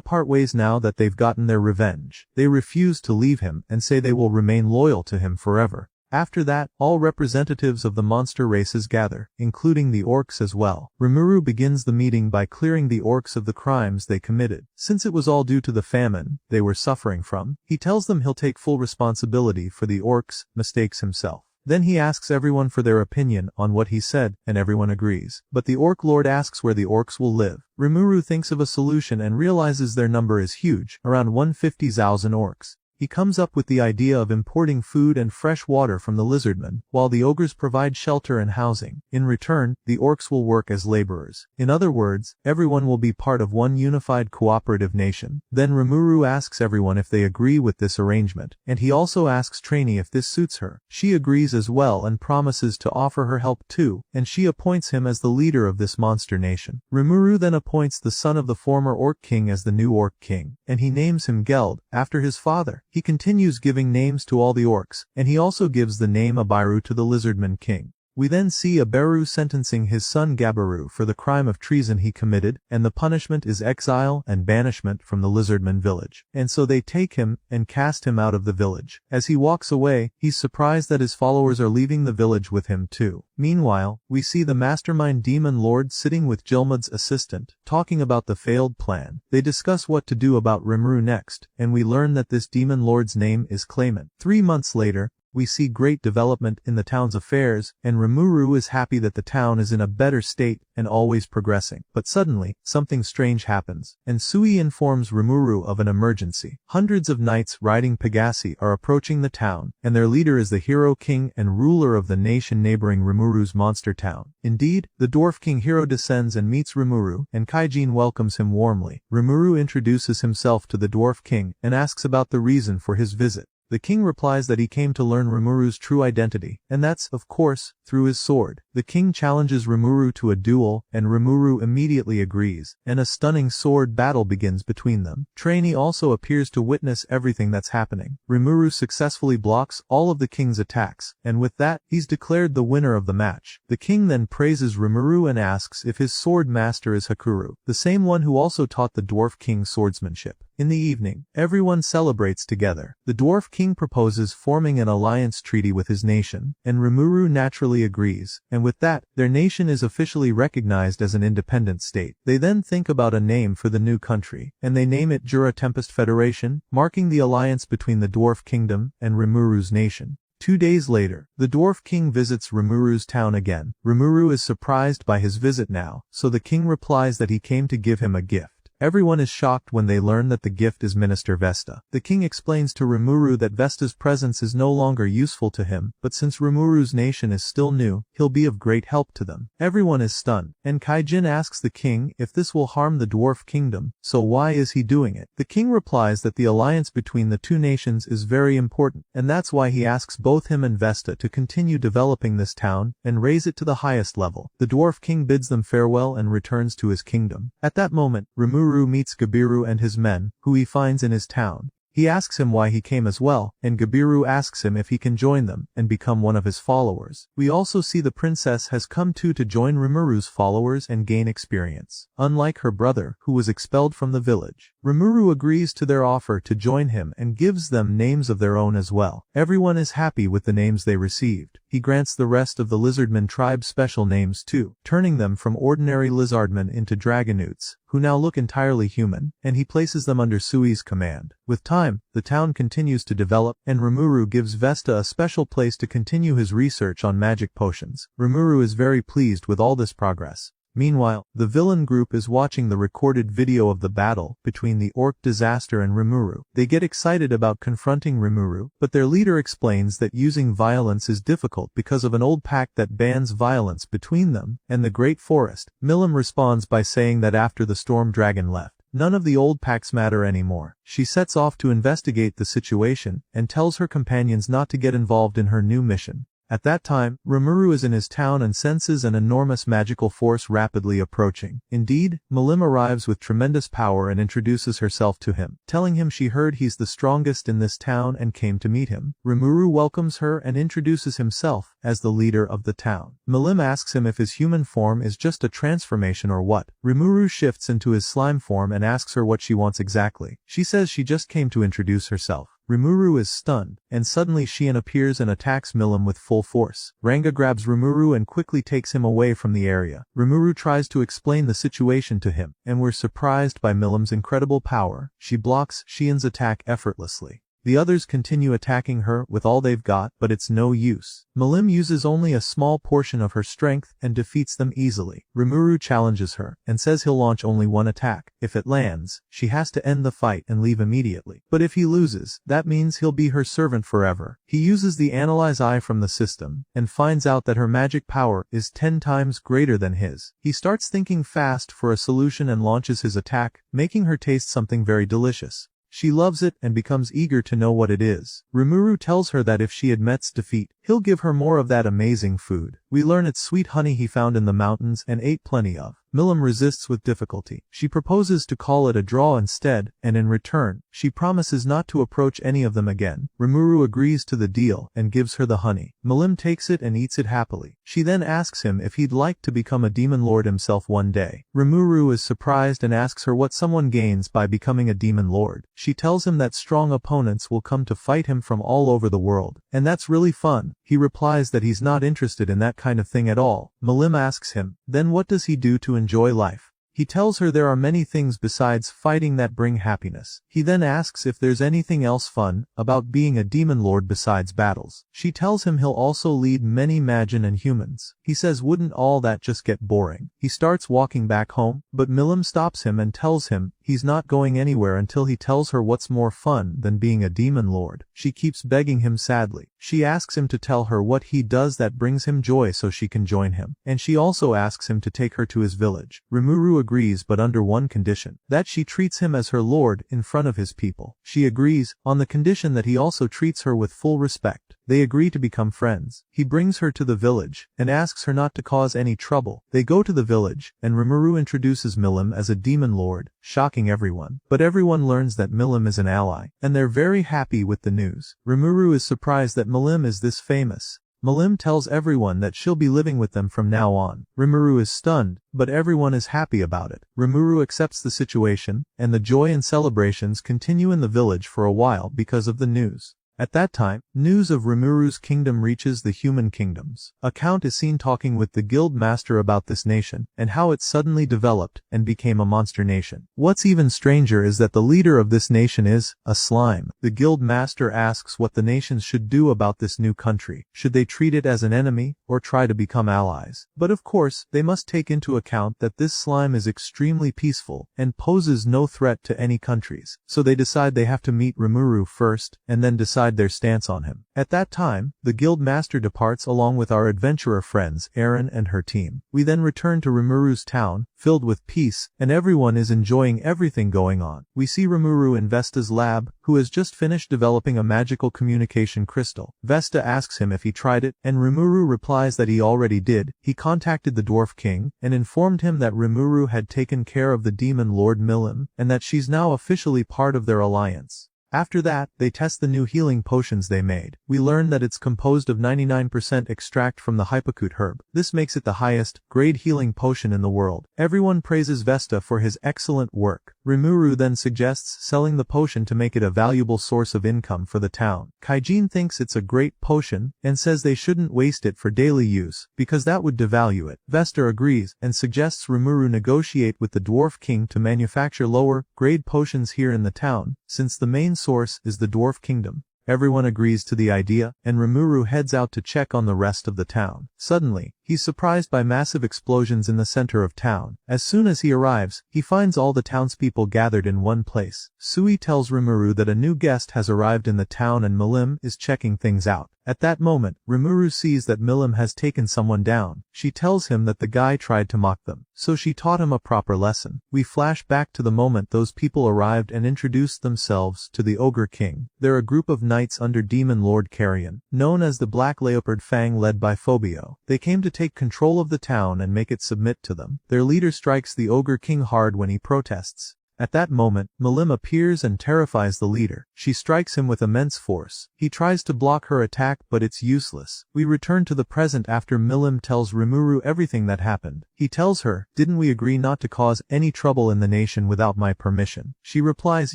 part ways now that they've gotten their revenge. They refuse to leave him and say they will remain loyal to him forever. After that, all representatives of the monster races gather, including the orcs as well. Rimuru begins the meeting by clearing the orcs of the crimes they committed. Since it was all due to the famine they were suffering from, he tells them he'll take full responsibility for the orcs' mistakes himself. Then he asks everyone for their opinion on what he said, and everyone agrees. But the Orc Lord asks where the orcs will live. Rimuru thinks of a solution and realizes their number is huge, around 150,000 orcs. He comes up with the idea of importing food and fresh water from the Lizardman, while the ogres provide shelter and housing. In return, the orcs will work as laborers. In other words, everyone will be part of one unified cooperative nation. Then Rimuru asks everyone if they agree with this arrangement, and he also asks Trainee if this suits her. She agrees as well and promises to offer her help too, and she appoints him as the leader of this monster nation. Rimuru then appoints the son of the former Orc King as the new Orc King, and he names him Geld, after his father. He continues giving names to all the orcs, and he also gives the name Abiru to the Lizardman King. We then see Abiru sentencing his son Gabiru for the crime of treason he committed, and the punishment is exile and banishment from the Lizardman village. And so they take him and cast him out of the village. As he walks away, he's surprised that his followers are leaving the village with him too. Meanwhile, we see the mastermind demon lord sitting with Gelmud's assistant, talking about the failed plan. They discuss what to do about Rimuru next, and we learn that this demon lord's name is Clayman. 3 months later, we see great development in the town's affairs, and Rimuru is happy that the town is in a better state and always progressing. But suddenly, something strange happens, and Sui informs Rimuru of an emergency. Hundreds of knights riding Pegasi are approaching the town, and their leader is the hero king and ruler of the nation neighboring Rimuru's monster town. Indeed, the dwarf king hero descends and meets Rimuru, and Kaijin welcomes him warmly. Rimuru introduces himself to the dwarf king and asks about the reason for his visit. The king replies that he came to learn Rimuru's true identity, and that's, of course, through his sword. The king challenges Rimuru to a duel, and Rimuru immediately agrees, and a stunning sword battle begins between them. Trainee also appears to witness everything that's happening. Rimuru successfully blocks all of the king's attacks, and with that, he's declared the winner of the match. The king then praises Rimuru and asks if his sword master is Hakuru, the same one who also taught the dwarf king swordsmanship. In the evening, everyone celebrates together. The dwarf king proposes forming an alliance treaty with his nation, and Rimuru naturally agrees, and with that, their nation is officially recognized as an independent state. They then think about a name for the new country, and they name it Jura Federation, marking the alliance between the dwarf kingdom and Rimuru's nation. 2 days later, the dwarf king visits Rimuru's town again. Rimuru is surprised by his visit now, so the king replies that he came to give him a gift. Everyone is shocked when they learn that the gift is Minister Vesta. The king explains to Rimuru that Vesta's presence is no longer useful to him, but since Rimuru's nation is still new, he'll be of great help to them. Everyone is stunned, and Kaijin asks the king if this will harm the dwarf kingdom, so why is he doing it? The king replies that the alliance between the two nations is very important, and that's why he asks both him and Vesta to continue developing this town and raise it to the highest level. The dwarf king bids them farewell and returns to his kingdom. At that moment, Rimuru meets Gabiru and his men, who he finds in his town. He asks him why he came as well, and Gabiru asks him if he can join them and become one of his followers. We also see the princess has come too to join Rimuru's followers and gain experience. Unlike her brother, who was expelled from the village, Rimuru agrees to their offer to join him and gives them names of their own as well. Everyone is happy with the names they received. He grants the rest of the Lizardman tribe special names too, turning them from ordinary Lizardmen into Dragonutes, who now look entirely human, and he places them under Sui's command. With time, the town continues to develop, and Rimuru gives Vesta a special place to continue his research on magic potions. Rimuru is very pleased with all this progress. Meanwhile, the villain group is watching the recorded video of the battle between the orc disaster and Rimuru. They get excited about confronting Rimuru, but their leader explains that using violence is difficult because of an old pact that bans violence between them and the Great Forest. Milim responds by saying that after the storm dragon left, none of the old pacts matter anymore. She sets off to investigate the situation and tells her companions not to get involved in her new mission. At that time, Rimuru is in his town and senses an enormous magical force rapidly approaching. Indeed, Milim arrives with tremendous power and introduces herself to him, telling him she heard he's the strongest in this town and came to meet him. Rimuru welcomes her and introduces himself as the leader of the town. Milim asks him if his human form is just a transformation or what. Rimuru shifts into his slime form and asks her what she wants exactly. She says she just came to introduce herself. Rimuru is stunned, and suddenly Shion appears and attacks Milim with full force. Ranga grabs Rimuru and quickly takes him away from the area. Rimuru tries to explain the situation to him, and we're surprised by Milim's incredible power. She blocks Shion's attack effortlessly. The others continue attacking her with all they've got, but it's no use. Milim uses only a small portion of her strength and defeats them easily. Rimuru challenges her and says he'll launch only one attack. If it lands, she has to end the fight and leave immediately. But if he loses, that means he'll be her servant forever. He uses the Analyze Eye from the system and finds out that her magic power is 10 times greater than his. He starts thinking fast for a solution and launches his attack, making her taste something very delicious. She loves it and becomes eager to know what it is. Rimuru tells her that if she admits defeat, he'll give her more of that amazing food. We learn it's sweet honey he found in the mountains and ate plenty of. Milim resists with difficulty. She proposes to call it a draw instead, and in return, she promises not to approach any of them again. Rimuru agrees to the deal and gives her the honey. Milim takes it and eats it happily. She then asks him if he'd like to become a demon lord himself one day. Rimuru is surprised and asks her what someone gains by becoming a demon lord. She tells him that strong opponents will come to fight him from all over the world, and that's really fun. He replies that he's not interested in that kind of thing at all. Milim asks him, then what does he do to enjoy life? He tells her there are many things besides fighting that bring happiness. He then asks if there's anything else fun about being a demon lord besides battles. She tells him he'll also lead many Magin and humans. He says wouldn't all that just get boring? He starts walking back home, but Milim stops him and tells him he's not going anywhere until he tells her what's more fun than being a demon lord. She keeps begging him sadly. She asks him to tell her what he does that brings him joy so she can join him. And she also asks him to take her to his village. Rimuru agrees, but under one condition, that she treats him as her lord in front of his people. She agrees, on the condition that he also treats her with full respect. They agree to become friends. He brings her to the village and asks her not to cause any trouble. They go to the village, and Rimuru introduces Milim as a demon lord, shocking everyone. But everyone learns that Milim is an ally, and they're very happy with the news. Rimuru is surprised that Milim is this famous. Milim tells everyone that she'll be living with them from now on. Rimuru is stunned, but everyone is happy about it. Rimuru accepts the situation, and the joy and celebrations continue in the village for a while because of the news. At that time, news of Rimuru's kingdom reaches the human kingdoms. A count is seen talking with the guild master about this nation, and how it suddenly developed and became a monster nation. What's even stranger is that the leader of this nation is a slime. The guild master asks what the nations should do about this new country. Should they treat it as an enemy, or try to become allies? But of course, they must take into account that this slime is extremely peaceful, and poses no threat to any countries. So they decide they have to meet Rimuru first, and then decide their stance on him. At that time, the guild master departs along with our adventurer friends, Erin and her team. We then return to Rimuru's town, filled with peace, and everyone is enjoying everything going on. We see Rimuru in Vesta's lab, who has just finished developing a magical communication crystal. Vesta asks him if he tried it, and Rimuru replies that he already did. He contacted the Dwarf King, and informed him that Rimuru had taken care of the demon Lord Milim, and that she's now officially part of their alliance. After that, they test the new healing potions they made. We learn that it's composed of 99% extract from the hypocoot herb. This makes it the highest grade healing potion in the world. Everyone praises Vesta for his excellent work. Rimuru then suggests selling the potion to make it a valuable source of income for the town. Kaijin thinks it's a great potion, and says they shouldn't waste it for daily use, because that would devalue it. Vesta agrees, and suggests Rimuru negotiate with the Dwarf King to manufacture lower grade potions here in the town, since the main source is the Dwarf Kingdom. Everyone agrees to the idea, and Rimuru heads out to check on the rest of the town. Suddenly, he's surprised by massive explosions in the center of town. As soon as he arrives, he finds all the townspeople gathered in one place. Sui tells Rimuru that a new guest has arrived in the town and Milim is checking things out. At that moment, Rimuru sees that Milim has taken someone down. She tells him that the guy tried to mock them, so she taught him a proper lesson. We flash back to the moment those people arrived and introduced themselves to the Ogre King. They're a group of knights under Demon Lord Carrion, known as the Black Leopard Fang, led by Phobio. They came to take control of the town and make it submit to them. Their leader strikes the Ogre King hard when he protests. At that moment, Milim appears and terrifies the leader. She strikes him with immense force. He tries to block her attack, but it's useless. We return to the present after Milim tells Rimuru everything that happened. He tells her, "Didn't we agree not to cause any trouble in the nation without my permission?" She replies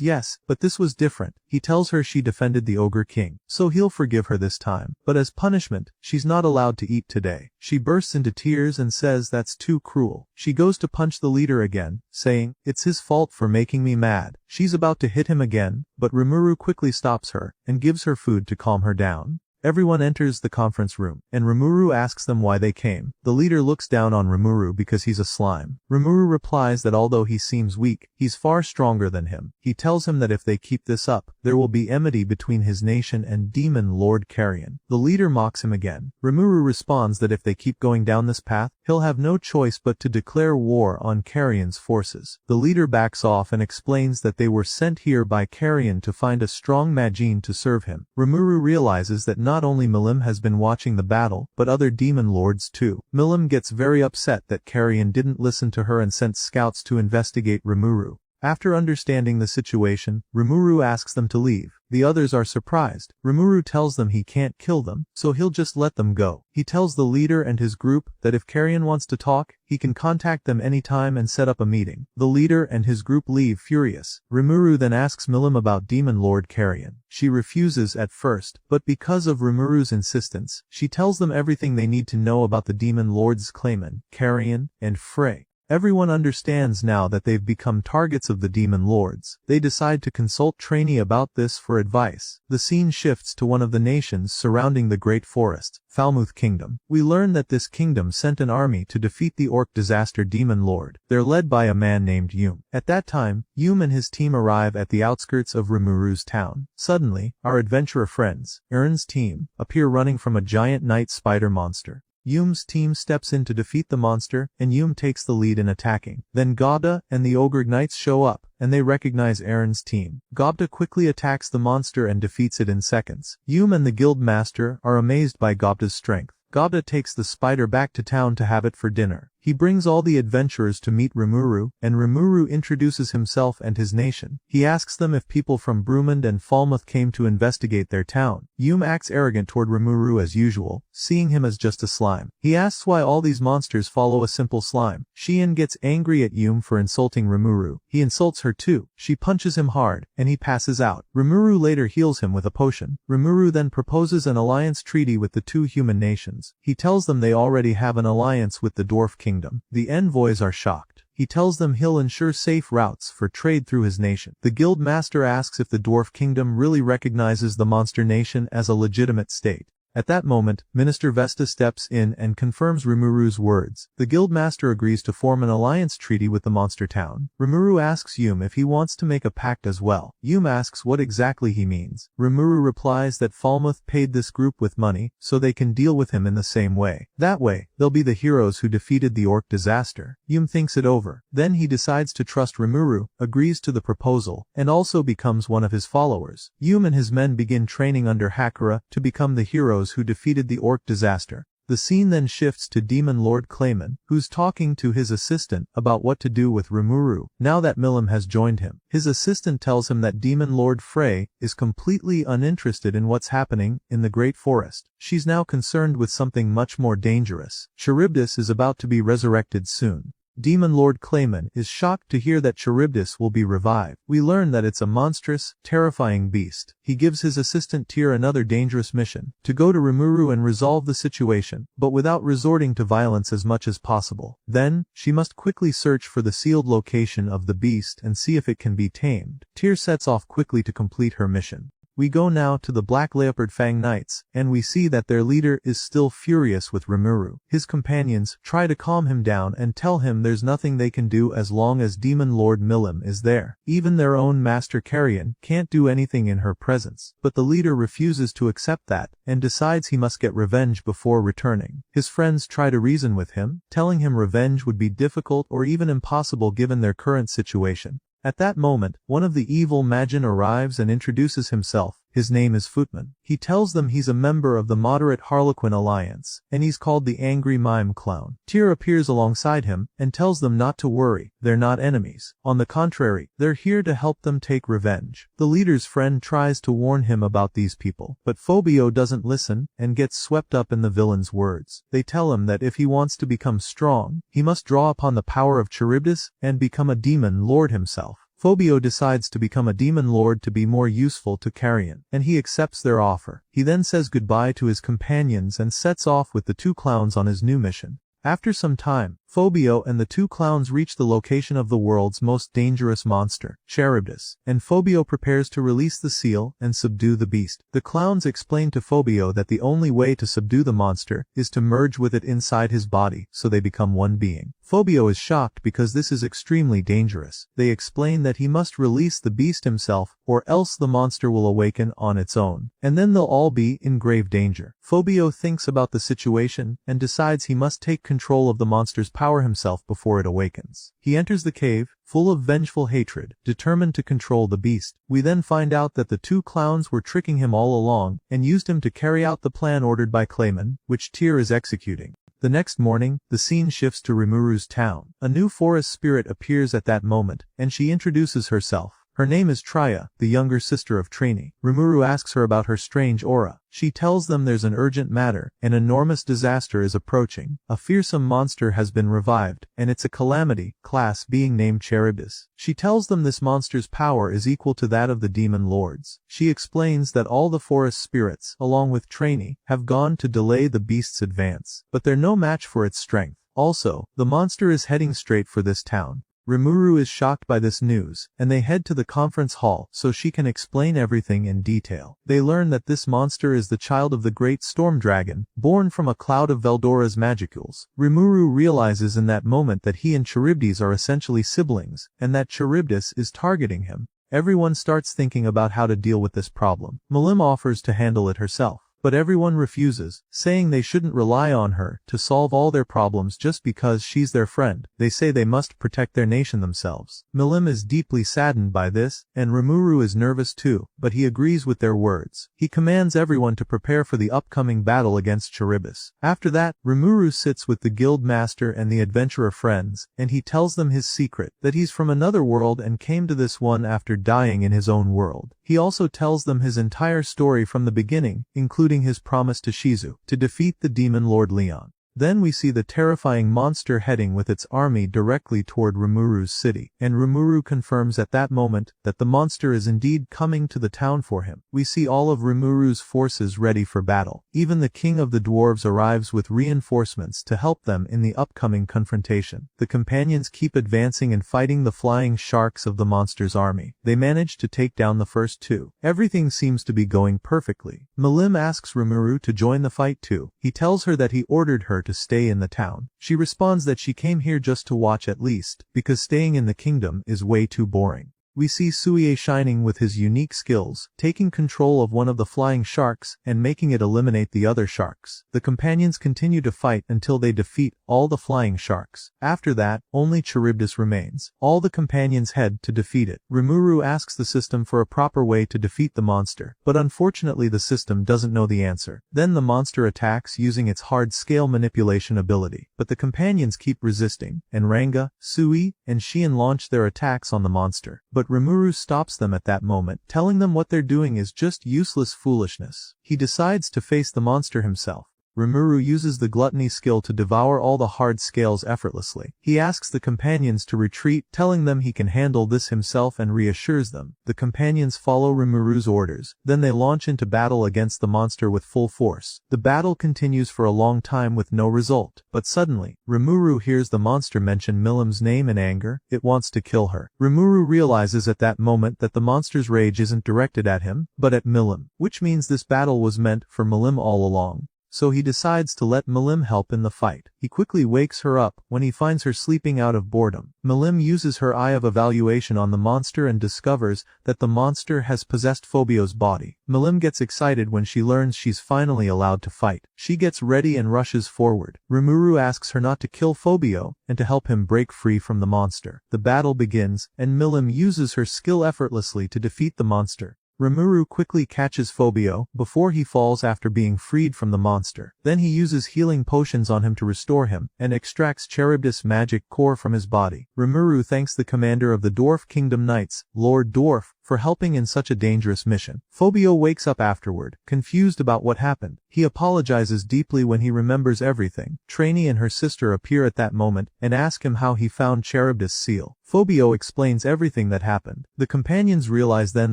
yes, but this was different. He tells her she defended the Ogre King, so he'll forgive her this time. But as punishment, she's not allowed to eat today. She bursts into tears and says that's too cruel. She goes to punch the leader again, saying, "It's his fault for making me mad." She's about to hit him again, but Rimuru quickly stops her, and gives her food to calm her down. Everyone enters the conference room, and Rimuru asks them why they came. The leader looks down on Rimuru because he's a slime. Rimuru replies that although he seems weak, he's far stronger than him. He tells him that if they keep this up, there will be enmity between his nation and Demon Lord Carrion. The leader mocks him again. Rimuru responds that if they keep going down this path, he'll have no choice but to declare war on Carrion's forces. The leader backs off and explains that they were sent here by Carrion to find a strong Majin to serve him. Rimuru realizes that not only Milim has been watching the battle, but other demon lords too. Milim gets very upset that Carrion didn't listen to her and sent scouts to investigate Rimuru. After understanding the situation, Rimuru asks them to leave. The others are surprised. Rimuru tells them he can't kill them, so he'll just let them go. He tells the leader and his group that if Carrion wants to talk, he can contact them anytime and set up a meeting. The leader and his group leave furious. Rimuru then asks Milim about Demon Lord Carrion. She refuses at first, but because of Rimuru's insistence, she tells them everything they need to know about the Demon Lord's claimant, Carrion, and Frey. Everyone understands now that they've become targets of the Demon Lords. They decide to consult Trainee about this for advice. The scene shifts to one of the nations surrounding the Great Forest, Falmouth Kingdom. We learn that this kingdom sent an army to defeat the Orc Disaster Demon Lord. They're led by a man named Yum. At that time, Yum and his team arrive at the outskirts of Rimuru's town. Suddenly, our adventurer friends, Erin's team, appear running from a giant night spider monster. Yum's team steps in to defeat the monster, and Yum takes the lead in attacking. Then Gobda and the Ogre Knights show up, and they recognize Erin's team. Gobda quickly attacks the monster and defeats it in seconds. Yum and the guild master are amazed by Gobda's strength. Gobda takes the spider back to town to have it for dinner. He brings all the adventurers to meet Rimuru, and Rimuru introduces himself and his nation. He asks them if people from Brumund and Falmouth came to investigate their town. Yum acts arrogant toward Rimuru as usual, seeing him as just a slime. He asks why all these monsters follow a simple slime. Shion gets angry at Yume for insulting Rimuru. He insults her too. She punches him hard, and he passes out. Rimuru later heals him with a potion. Rimuru then proposes an alliance treaty with the two human nations. He tells them they already have an alliance with the Dwarf Kingdom. The envoys are shocked. He tells them he'll ensure safe routes for trade through his nation. The guild master asks if the Dwarf Kingdom really recognizes the monster nation as a legitimate state. At that moment, Minister Vesta steps in and confirms Rimuru's words. The guildmaster agrees to form an alliance treaty with the monster town. Rimuru asks Yume if he wants to make a pact as well. Yume asks what exactly he means. Rimuru replies that Falmouth paid this group with money, so they can deal with him in the same way. That way, they'll be the heroes who defeated the orc disaster. Yume thinks it over. Then he decides to trust Rimuru, agrees to the proposal, and also becomes one of his followers. Yume and his men begin training under Hakura to become the heroes who defeated the orc disaster. The scene then shifts to Demon Lord Clayman, who's talking to his assistant about what to do with Rimuru, now that Milim has joined him. His assistant tells him that Demon Lord Frey is completely uninterested in what's happening in the Great Forest. She's now concerned with something much more dangerous. Charybdis is about to be resurrected soon. Demon Lord Clayman is shocked to hear that Charybdis will be revived. We learn that it's a monstrous, terrifying beast. He gives his assistant Tyr another dangerous mission, to go to Rimuru and resolve the situation, but without resorting to violence as much as possible. Then, she must quickly search for the sealed location of the beast and see if it can be tamed. Tyr sets off quickly to complete her mission. We go now to the Black Leopard Fang Knights, and we see that their leader is still furious with Rimuru. His companions try to calm him down and tell him there's nothing they can do as long as Demon Lord Milim is there. Even their own Master Carrion can't do anything in her presence, but the leader refuses to accept that, and decides he must get revenge before returning. His friends try to reason with him, telling him revenge would be difficult or even impossible given their current situation. At that moment, one of the evil Magin arrives and introduces himself. His name is Footman. He tells them he's a member of the moderate Harlequin Alliance, and he's called the Angry Mime Clown. Tyr appears alongside him, and tells them not to worry, they're not enemies. On the contrary, they're here to help them take revenge. The leader's friend tries to warn him about these people, but Phobio doesn't listen, and gets swept up in the villain's words. They tell him that if he wants to become strong, he must draw upon the power of Charybdis, and become a demon lord himself. Phobio decides to become a demon lord to be more useful to Carrion, and he accepts their offer. He then says goodbye to his companions and sets off with the two clowns on his new mission. After some time, Phobio and the two clowns reach the location of the world's most dangerous monster, Charybdis, and Phobio prepares to release the seal and subdue the beast. The clowns explain to Phobio that the only way to subdue the monster is to merge with it inside his body so they become one being. Phobio is shocked because this is extremely dangerous. They explain that he must release the beast himself, or else the monster will awaken on its own, and then they'll all be in grave danger. Phobio thinks about the situation and decides he must take control of the monster's power himself before it awakens. He enters the cave, full of vengeful hatred, determined to control the beast. We then find out that the two clowns were tricking him all along, and used him to carry out the plan ordered by Clayman, which Tyr is executing. The next morning, the scene shifts to Rimuru's town. A new forest spirit appears at that moment, and she introduces herself. Her name is Trya, the younger sister of Trini. Rimuru asks her about her strange aura. She tells them there's an urgent matter, an enormous disaster is approaching. A fearsome monster has been revived, and it's a calamity, class being named Charybdis. She tells them this monster's power is equal to that of the demon lords. She explains that all the forest spirits, along with Trini, have gone to delay the beast's advance, but they're no match for its strength. Also, the monster is heading straight for this town. Rimuru is shocked by this news, and they head to the conference hall so she can explain everything in detail. They learn that this monster is the child of the great storm dragon, born from a cloud of Veldora's magicules. Rimuru realizes in that moment that he and Charybdis are essentially siblings, and that Charybdis is targeting him. Everyone starts thinking about how to deal with this problem. Milim offers to handle it herself, but everyone refuses, saying they shouldn't rely on her to solve all their problems just because she's their friend. They say they must protect their nation themselves. Milim is deeply saddened by this, and Rimuru is nervous too, but he agrees with their words. He commands everyone to prepare for the upcoming battle against Charybdis. After that, Rimuru sits with the guild master and the adventurer friends, and he tells them his secret, that he's from another world and came to this one after dying in his own world. He also tells them his entire story from the beginning, including his promise to Shizu to defeat the demon Lord Leon. Then we see the terrifying monster heading with its army directly toward Rimuru's city, and Rimuru confirms at that moment that the monster is indeed coming to the town for him. We see all of Rimuru's forces ready for battle. Even the king of the dwarves arrives with reinforcements to help them in the upcoming confrontation. The companions keep advancing and fighting the flying sharks of the monster's army. They manage to take down the first two. Everything seems to be going perfectly. Milim asks Rimuru to join the fight too. He tells her that he ordered her to stay in the town. She responds that she came here just to watch at least, because staying in the kingdom is way too boring. We see Suie shining with his unique skills, taking control of one of the flying sharks and making it eliminate the other sharks. The companions continue to fight until they defeat all the flying sharks. After that, only Charybdis remains. All the companions head to defeat it. Rimuru asks the system for a proper way to defeat the monster, but unfortunately the system doesn't know the answer. Then the monster attacks using its hard-scale manipulation ability, but the companions keep resisting, and Ranga, Sui, and Shion launch their attacks on the monster. But Rimuru stops them at that moment, telling them what they're doing is just useless foolishness. He decides to face the monster himself. Rimuru uses the gluttony skill to devour all the hard scales effortlessly. He asks the companions to retreat, telling them he can handle this himself and reassures them. The companions follow Rimuru's orders. Then they launch into battle against the monster with full force. The battle continues for a long time with no result. But suddenly, Rimuru hears the monster mention Milim's name in anger. It wants to kill her. Rimuru realizes at that moment that the monster's rage isn't directed at him, but at Milim, which means this battle was meant for Milim all along. So he decides to let Milim help in the fight. He quickly wakes her up when he finds her sleeping out of boredom. Milim uses her eye of evaluation on the monster and discovers that the monster has possessed Phobio's body. Milim gets excited when she learns she's finally allowed to fight. She gets ready and rushes forward. Rimuru asks her not to kill Phobio and to help him break free from the monster. The battle begins, and Milim uses her skill effortlessly to defeat the monster. Rimuru quickly catches Phobio before he falls after being freed from the monster. Then he uses healing potions on him to restore him, and extracts Charybdis' magic core from his body. Rimuru thanks the commander of the Dwarf Kingdom Knights, Lord Dwarf, for helping in such a dangerous mission. Phobio wakes up afterward, confused about what happened. He apologizes deeply when he remembers everything. Trainee and her sister appear at that moment, and ask him how he found Charybdis' seal. Phobio explains everything that happened. The companions realize then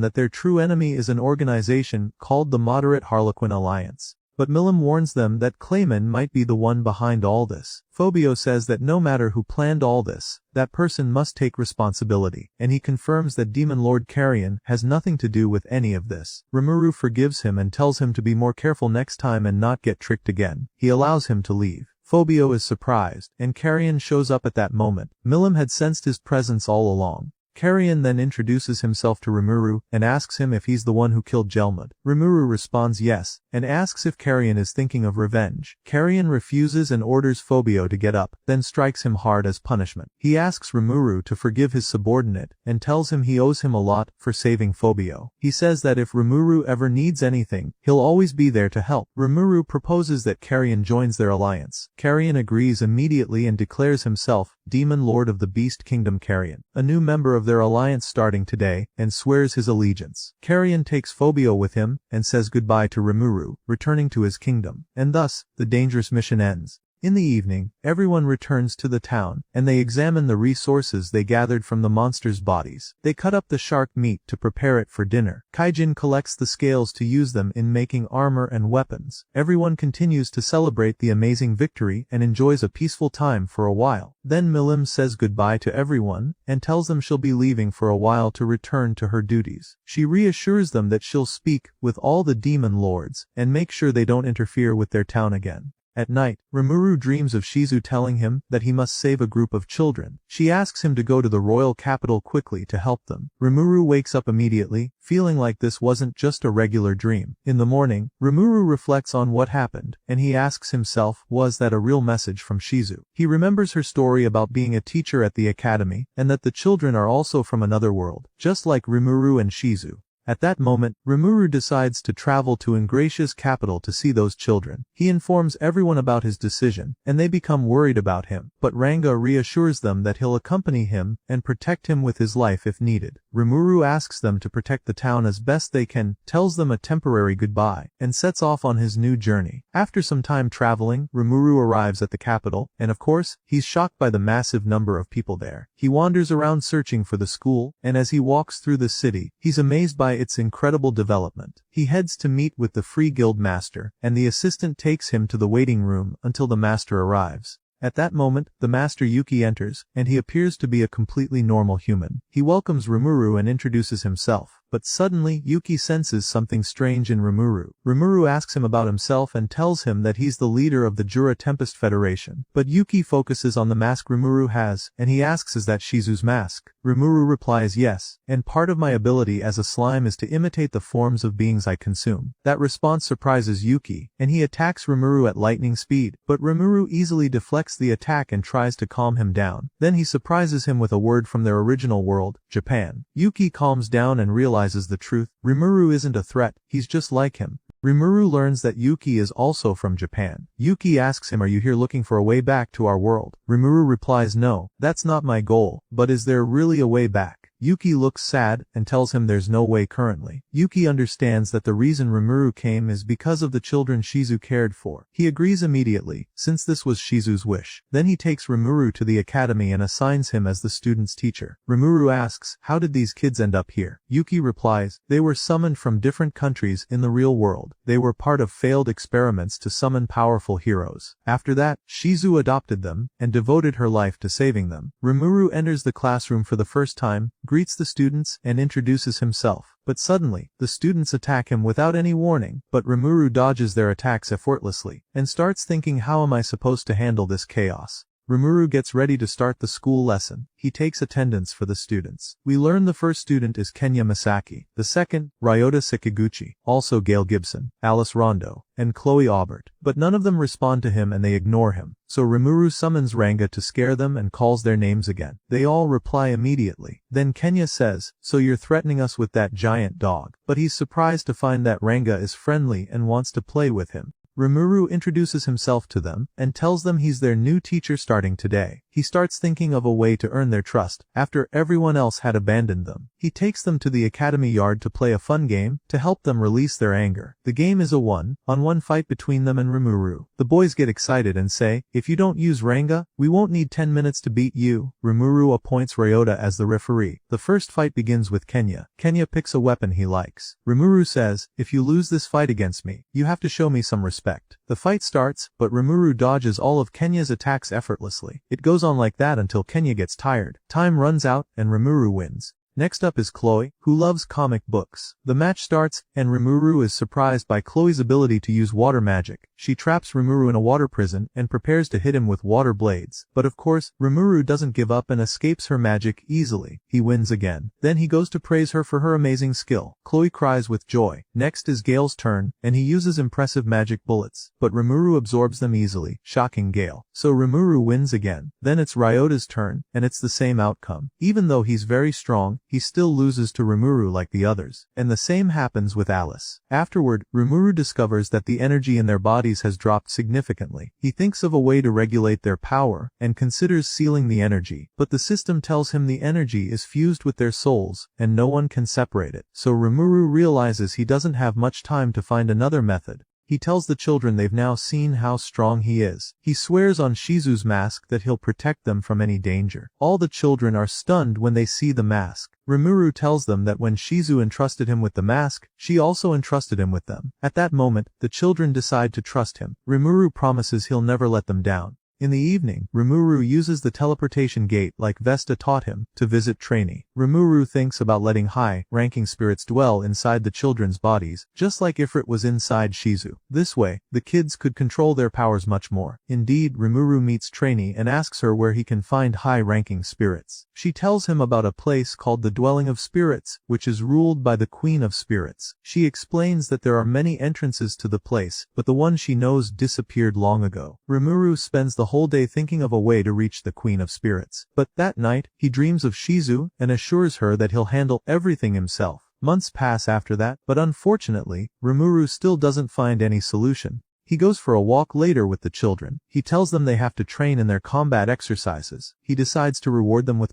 that their true enemy is an organization called the Moderate Harlequin Alliance. But Milim warns them that Clayman might be the one behind all this. Phobio says that no matter who planned all this, that person must take responsibility, and he confirms that Demon Lord Carrion has nothing to do with any of this. Rimuru forgives him and tells him to be more careful next time and not get tricked again. He allows him to leave. Phobio is surprised, and Carrion shows up at that moment. Milim had sensed his presence all along. Carrion then introduces himself to Rimuru and asks him if he's the one who killed Jelmud. Rimuru responds yes, and asks if Carrion is thinking of revenge. Carrion refuses and orders Phobio to get up, then strikes him hard as punishment. He asks Rimuru to forgive his subordinate, and tells him he owes him a lot for saving Phobio. He says that if Rimuru ever needs anything, he'll always be there to help. Rimuru proposes that Carrion joins their alliance. Carrion agrees immediately and declares himself Demon Lord of the Beast Kingdom Carrion, a new member of their alliance starting today, and swears his allegiance. Carrion takes Phobio with him, and says goodbye to Rimuru, returning to his kingdom. And thus, the dangerous mission ends. In the evening, everyone returns to the town, and they examine the resources they gathered from the monsters' bodies. They cut up the shark meat to prepare it for dinner. Kaijin collects the scales to use them in making armor and weapons. Everyone continues to celebrate the amazing victory and enjoys a peaceful time for a while. Then Milim says goodbye to everyone, and tells them she'll be leaving for a while to return to her duties. She reassures them that she'll speak with all the demon lords, and make sure they don't interfere with their town again. At night, Rimuru dreams of Shizu telling him that he must save a group of children. She asks him to go to the royal capital quickly to help them. Rimuru wakes up immediately, feeling like this wasn't just a regular dream. In the morning, Rimuru reflects on what happened, and he asks himself, was that a real message from Shizu? He remembers her story about being a teacher at the academy, and that the children are also from another world, just like Rimuru and Shizu. At that moment, Rimuru decides to travel to Ingratia's capital to see those children. He informs everyone about his decision, and they become worried about him, but Ranga reassures them that he'll accompany him and protect him with his life if needed. Rimuru asks them to protect the town as best they can, tells them a temporary goodbye, and sets off on his new journey. After some time traveling, Rimuru arrives at the capital, and of course, he's shocked by the massive number of people there. He wanders around searching for the school, and as he walks through the city, he's amazed by its incredible development. He heads to meet with the Free Guild master, and the assistant takes him to the waiting room until the master arrives. At that moment, the master Yuki enters, and he appears to be a completely normal human. He welcomes Rimuru and introduces himself. But suddenly, Yuki senses something strange in Rimuru. Rimuru asks him about himself and tells him that he's the leader of the Jura Federation. But Yuki focuses on the mask Rimuru has, and he asks, is that Shizu's mask? Rimuru replies yes, and part of my ability as a slime is to imitate the forms of beings I consume. That response surprises Yuki, and he attacks Rimuru at lightning speed, but Rimuru easily deflects the attack and tries to calm him down. Then he surprises him with a word from their original world, Japan. Yuki calms down and realizes the truth. Rimuru isn't a threat, he's just like him. Rimuru learns that Yuki is also from Japan. Yuki asks him, are you here looking for a way back to our world? Rimuru replies, no, that's not my goal, but is there really a way back? Yuki looks sad and tells him there's no way currently. Yuki understands that the reason Rimuru came is because of the children Shizu cared for. He agrees immediately, since this was Shizu's wish. Then he takes Rimuru to the academy and assigns him as the student's teacher. Rimuru asks, how did these kids end up here? Yuki replies, they were summoned from different countries in the real world. They were part of failed experiments to summon powerful heroes. After that, Shizu adopted them and devoted her life to saving them. Rimuru enters the classroom for the first time, greets the students, and introduces himself. But suddenly, the students attack him without any warning, but Rimuru dodges their attacks effortlessly, and starts thinking, how am I supposed to handle this chaos? Rimuru gets ready to start the school lesson. He takes attendance for the students. We learn the first student is Kenya Misaki, the second, Ryota Sekiguchi, also Gail Gibson, Alice Rondo, and Chloe Aubert. But none of them respond to him and they ignore him. So Rimuru summons Ranga to scare them and calls their names again. They all reply immediately. Then Kenya says, so you're threatening us with that giant dog. But he's surprised to find that Ranga is friendly and wants to play with him. Rimuru introduces himself to them and tells them he's their new teacher starting today. He starts thinking of a way to earn their trust after everyone else had abandoned them. He takes them to the academy yard to play a fun game to help them release their anger. The game is a one-on-one fight between them and Rimuru. The boys get excited and say, if you don't use Ranga, we won't need 10 minutes to beat you. Rimuru appoints Ryota as the referee. The first fight begins with Kenya. Kenya picks a weapon he likes. Rimuru says, if you lose this fight against me, you have to show me some respect. The fight starts, but Rimuru dodges all of Kenya's attacks effortlessly. It goes on like that until Kenya gets tired. Time runs out, and Rimuru wins. Next up is Chloe, who loves comic books. The match starts, and Rimuru is surprised by Chloe's ability to use water magic. She traps Rimuru in a water prison and prepares to hit him with water blades. But of course, Rimuru doesn't give up and escapes her magic easily. He wins again. Then he goes to praise her for her amazing skill. Chloe cries with joy. Next is Gale's turn, and he uses impressive magic bullets. But Rimuru absorbs them easily, shocking Gale. So Rimuru wins again. Then it's Ryota's turn, and it's the same outcome. Even though he's very strong, he still loses to Rimuru like the others. And the same happens with Alice. Afterward, Rimuru discovers that the energy in their bodies has dropped significantly. He thinks of a way to regulate their power, and considers sealing the energy. But the system tells him the energy is fused with their souls, and no one can separate it. So Rimuru realizes he doesn't have much time to find another method. He tells the children they've now seen how strong he is. He swears on Shizu's mask that he'll protect them from any danger. All the children are stunned when they see the mask. Rimuru tells them that when Shizu entrusted him with the mask, she also entrusted him with them. At that moment, the children decide to trust him. Rimuru promises he'll never let them down. In the evening, Rimuru uses the teleportation gate like Vesta taught him to visit Trainee. Rimuru thinks about letting high-ranking spirits dwell inside the children's bodies, just like Ifrit was inside Shizu. This way, the kids could control their powers much more. Indeed, Rimuru meets Trainee and asks her where he can find high-ranking spirits. She tells him about a place called the Dwelling of Spirits, which is ruled by the Queen of Spirits. She explains that there are many entrances to the place, but the one she knows disappeared long ago. Rimuru spends the whole day thinking of a way to reach the Queen of Spirits. But that night, he dreams of Shizu and assures her that he'll handle everything himself. Months pass after that, but unfortunately, Rimuru still doesn't find any solution. He goes for a walk later with the children. He tells them they have to train in their combat exercises. He decides to reward them with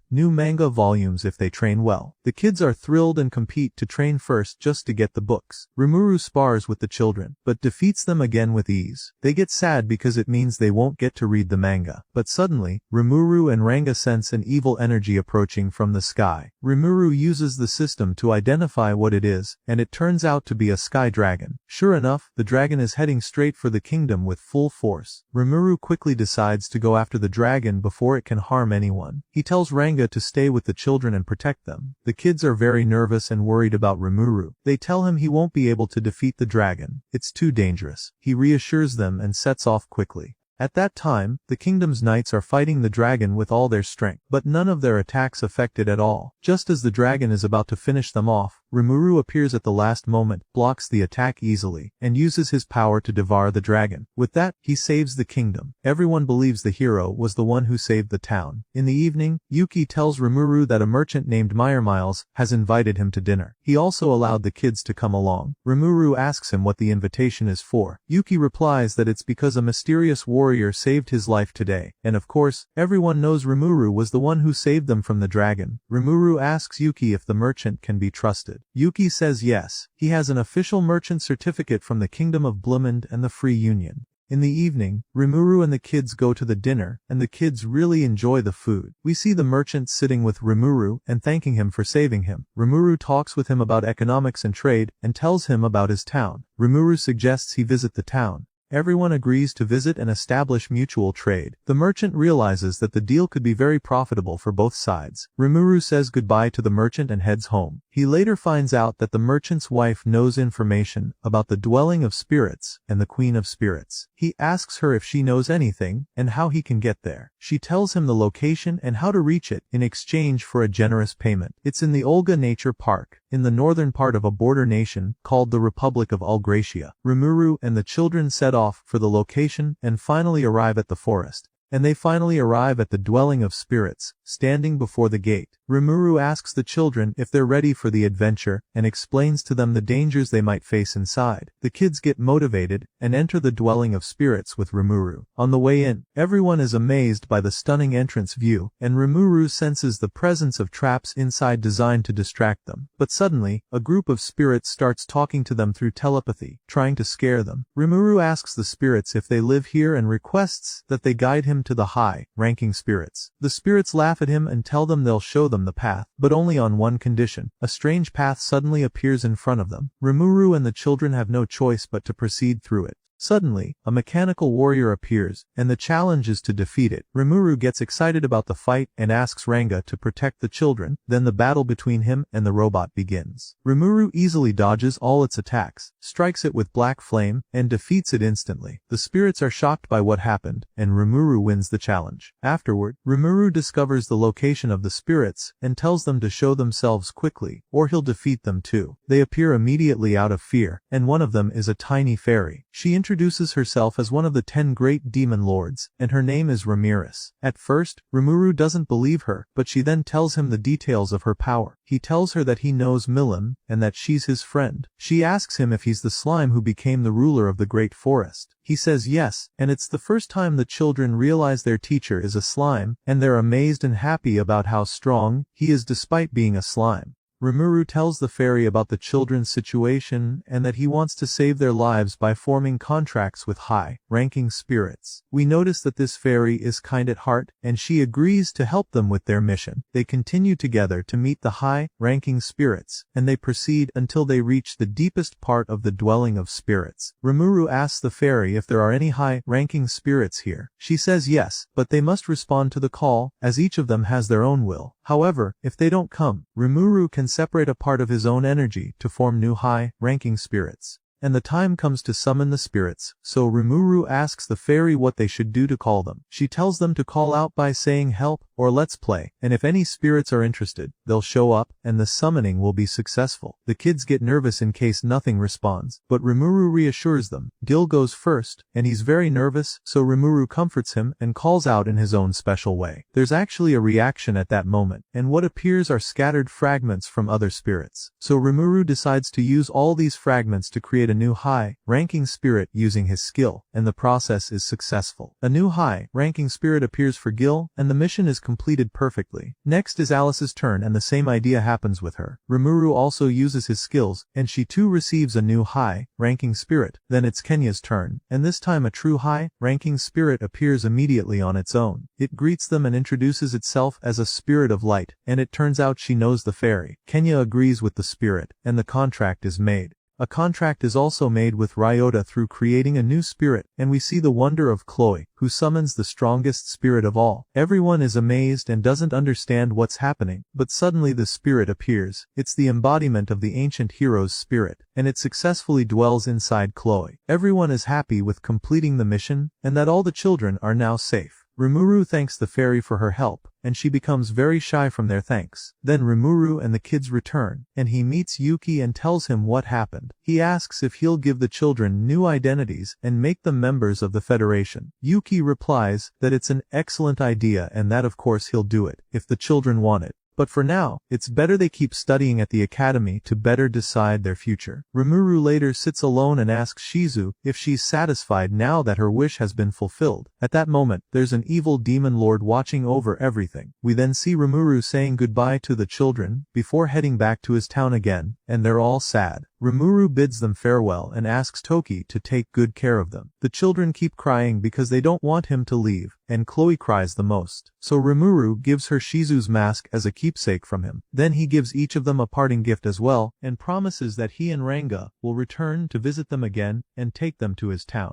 new manga volumes if they train well. The kids are thrilled and compete to train first just to get the books. Rimuru spars with the children, but defeats them again with ease. They get sad because it means they won't get to read the manga. But suddenly, Rimuru and Ranga sense an evil energy approaching from the sky. Rimuru uses the system to identify what it is, and it turns out to be a sky dragon. Sure enough, the dragon is heading straight for the kingdom with full force. Rimuru quickly decides to go after the dragon before it can harm anyone. He tells Ranga to stay with the children and protect them. The kids are very nervous and worried about Rimuru. They tell him he won't be able to defeat the dragon. It's too dangerous. He reassures them and sets off quickly. At that time, the kingdom's knights are fighting the dragon with all their strength, but none of their attacks affected at all. Just as the dragon is about to finish them off, Rimuru appears at the last moment, blocks the attack easily, and uses his power to devour the dragon. With that, he saves the kingdom. Everyone believes the hero was the one who saved the town. In the evening, Yuki tells Rimuru that a merchant named Miles has invited him to dinner. He also allowed the kids to come along. Rimuru asks him what the invitation is for. Yuki replies that it's because a mysterious warrior saved his life today, and of course, everyone knows Rimuru was the one who saved them from the dragon. Rimuru asks Yuki if the merchant can be trusted. Yuki says yes. He has an official merchant certificate from the Kingdom of Blumend and the Free Union. In the evening, Rimuru and the kids go to the dinner, and the kids really enjoy the food. We see the merchant sitting with Rimuru and thanking him for saving him. Rimuru talks with him about economics and trade, and tells him about his town. Rimuru suggests he visit the town. Everyone agrees to visit and establish mutual trade. The merchant realizes that the deal could be very profitable for both sides. Rimuru says goodbye to the merchant and heads home. He later finds out that the merchant's wife knows information about the dwelling of spirits and the Queen of Spirits. He asks her if she knows anything and how he can get there. She tells him the location and how to reach it in exchange for a generous payment. It's in the Olga Nature Park, in the northern part of a border nation called the Republic of Algracia. Rimuru and the children set off for the location and finally arrive at the forest. And they finally arrive at the dwelling of spirits, standing before the gate. Rimuru asks the children if they're ready for the adventure and explains to them the dangers they might face inside. The kids get motivated and enter the dwelling of spirits with Rimuru. On the way in, everyone is amazed by the stunning entrance view, and Rimuru senses the presence of traps inside designed to distract them. But suddenly, a group of spirits starts talking to them through telepathy, trying to scare them. Rimuru asks the spirits if they live here and requests that they guide him to the high-ranking spirits. The spirits laugh at him and tell them they'll show them the path, but only on one condition. A strange path suddenly appears in front of them. Rimuru and the children have no choice but to proceed through it. Suddenly, a mechanical warrior appears, and the challenge is to defeat it. Rimuru gets excited about the fight and asks Ranga to protect the children, then the battle between him and the robot begins. Rimuru easily dodges all its attacks, strikes it with black flame, and defeats it instantly. The spirits are shocked by what happened, and Rimuru wins the challenge. Afterward, Rimuru discovers the location of the spirits, and tells them to show themselves quickly, or he'll defeat them too. They appear immediately out of fear, and one of them is a tiny fairy. She introduces herself as one of the 10 great demon lords, and her name is Ramirez. At first, Rimuru doesn't believe her, but she then tells him the details of her power. He tells her that he knows Milim, and that she's his friend. She asks him if he's the slime who became the ruler of the great forest. He says yes, and it's the first time the children realize their teacher is a slime, and they're amazed and happy about how strong he is despite being a slime. Rimuru tells the fairy about the children's situation and that he wants to save their lives by forming contracts with high-ranking spirits. We notice that this fairy is kind at heart, and she agrees to help them with their mission. They continue together to meet the high-ranking spirits, and they proceed until they reach the deepest part of the dwelling of spirits. Rimuru asks the fairy if there are any high-ranking spirits here. She says yes, but they must respond to the call, as each of them has their own will. However, if they don't come, Rimuru can separate a part of his own energy to form new high-ranking spirits. and the time comes to summon the spirits, so Rimuru asks the fairy what they should do to call them. She tells them to call out by saying help, or let's play, and if any spirits are interested, they'll show up, and the summoning will be successful. The kids get nervous in case nothing responds, but Rimuru reassures them. Gil goes first, and he's very nervous, so Rimuru comforts him and calls out in his own special way. There's actually a reaction at that moment, and what appears are scattered fragments from other spirits. So Rimuru decides to use all these fragments to create a new high-ranking spirit using his skill, and the process is successful. A new high-ranking spirit appears for Gil, and the mission is completed perfectly. Next is Alice's turn, and the same idea happens with her. Rimuru also uses his skills, and she too receives a new high-ranking spirit. Then it's Kenya's turn, and this time a true high-ranking spirit appears immediately on its own. It greets them and introduces itself as a spirit of light, and it turns out she knows the fairy. Kenya agrees with the spirit, and the contract is made. A contract is also made with Ryota through creating a new spirit, and we see the wonder of Chloe, who summons the strongest spirit of all. Everyone is amazed and doesn't understand what's happening, but suddenly the spirit appears. It's the embodiment of the ancient hero's spirit, and it successfully dwells inside Chloe. Everyone is happy with completing the mission, and that all the children are now safe. Rimuru thanks the fairy for her help, and she becomes very shy from their thanks. Then Rimuru and the kids return, and he meets Yuki and tells him what happened. He asks if he'll give the children new identities and make them members of the Federation. Yuki replies that it's an excellent idea and that of course he'll do it, if the children want it. But for now, it's better they keep studying at the academy to better decide their future. Rimuru later sits alone and asks Shizu if she's satisfied now that her wish has been fulfilled. At that moment, there's an evil demon lord watching over everything. We then see Rimuru saying goodbye to the children, before heading back to his town again, and they're all sad. Rimuru bids them farewell and asks Toki to take good care of them. The children keep crying because they don't want him to leave, and Chloe cries the most. So Rimuru gives her Shizu's mask as a keepsake from him. Then he gives each of them a parting gift as well, and promises that he and Ranga will return to visit them again and take them to his town.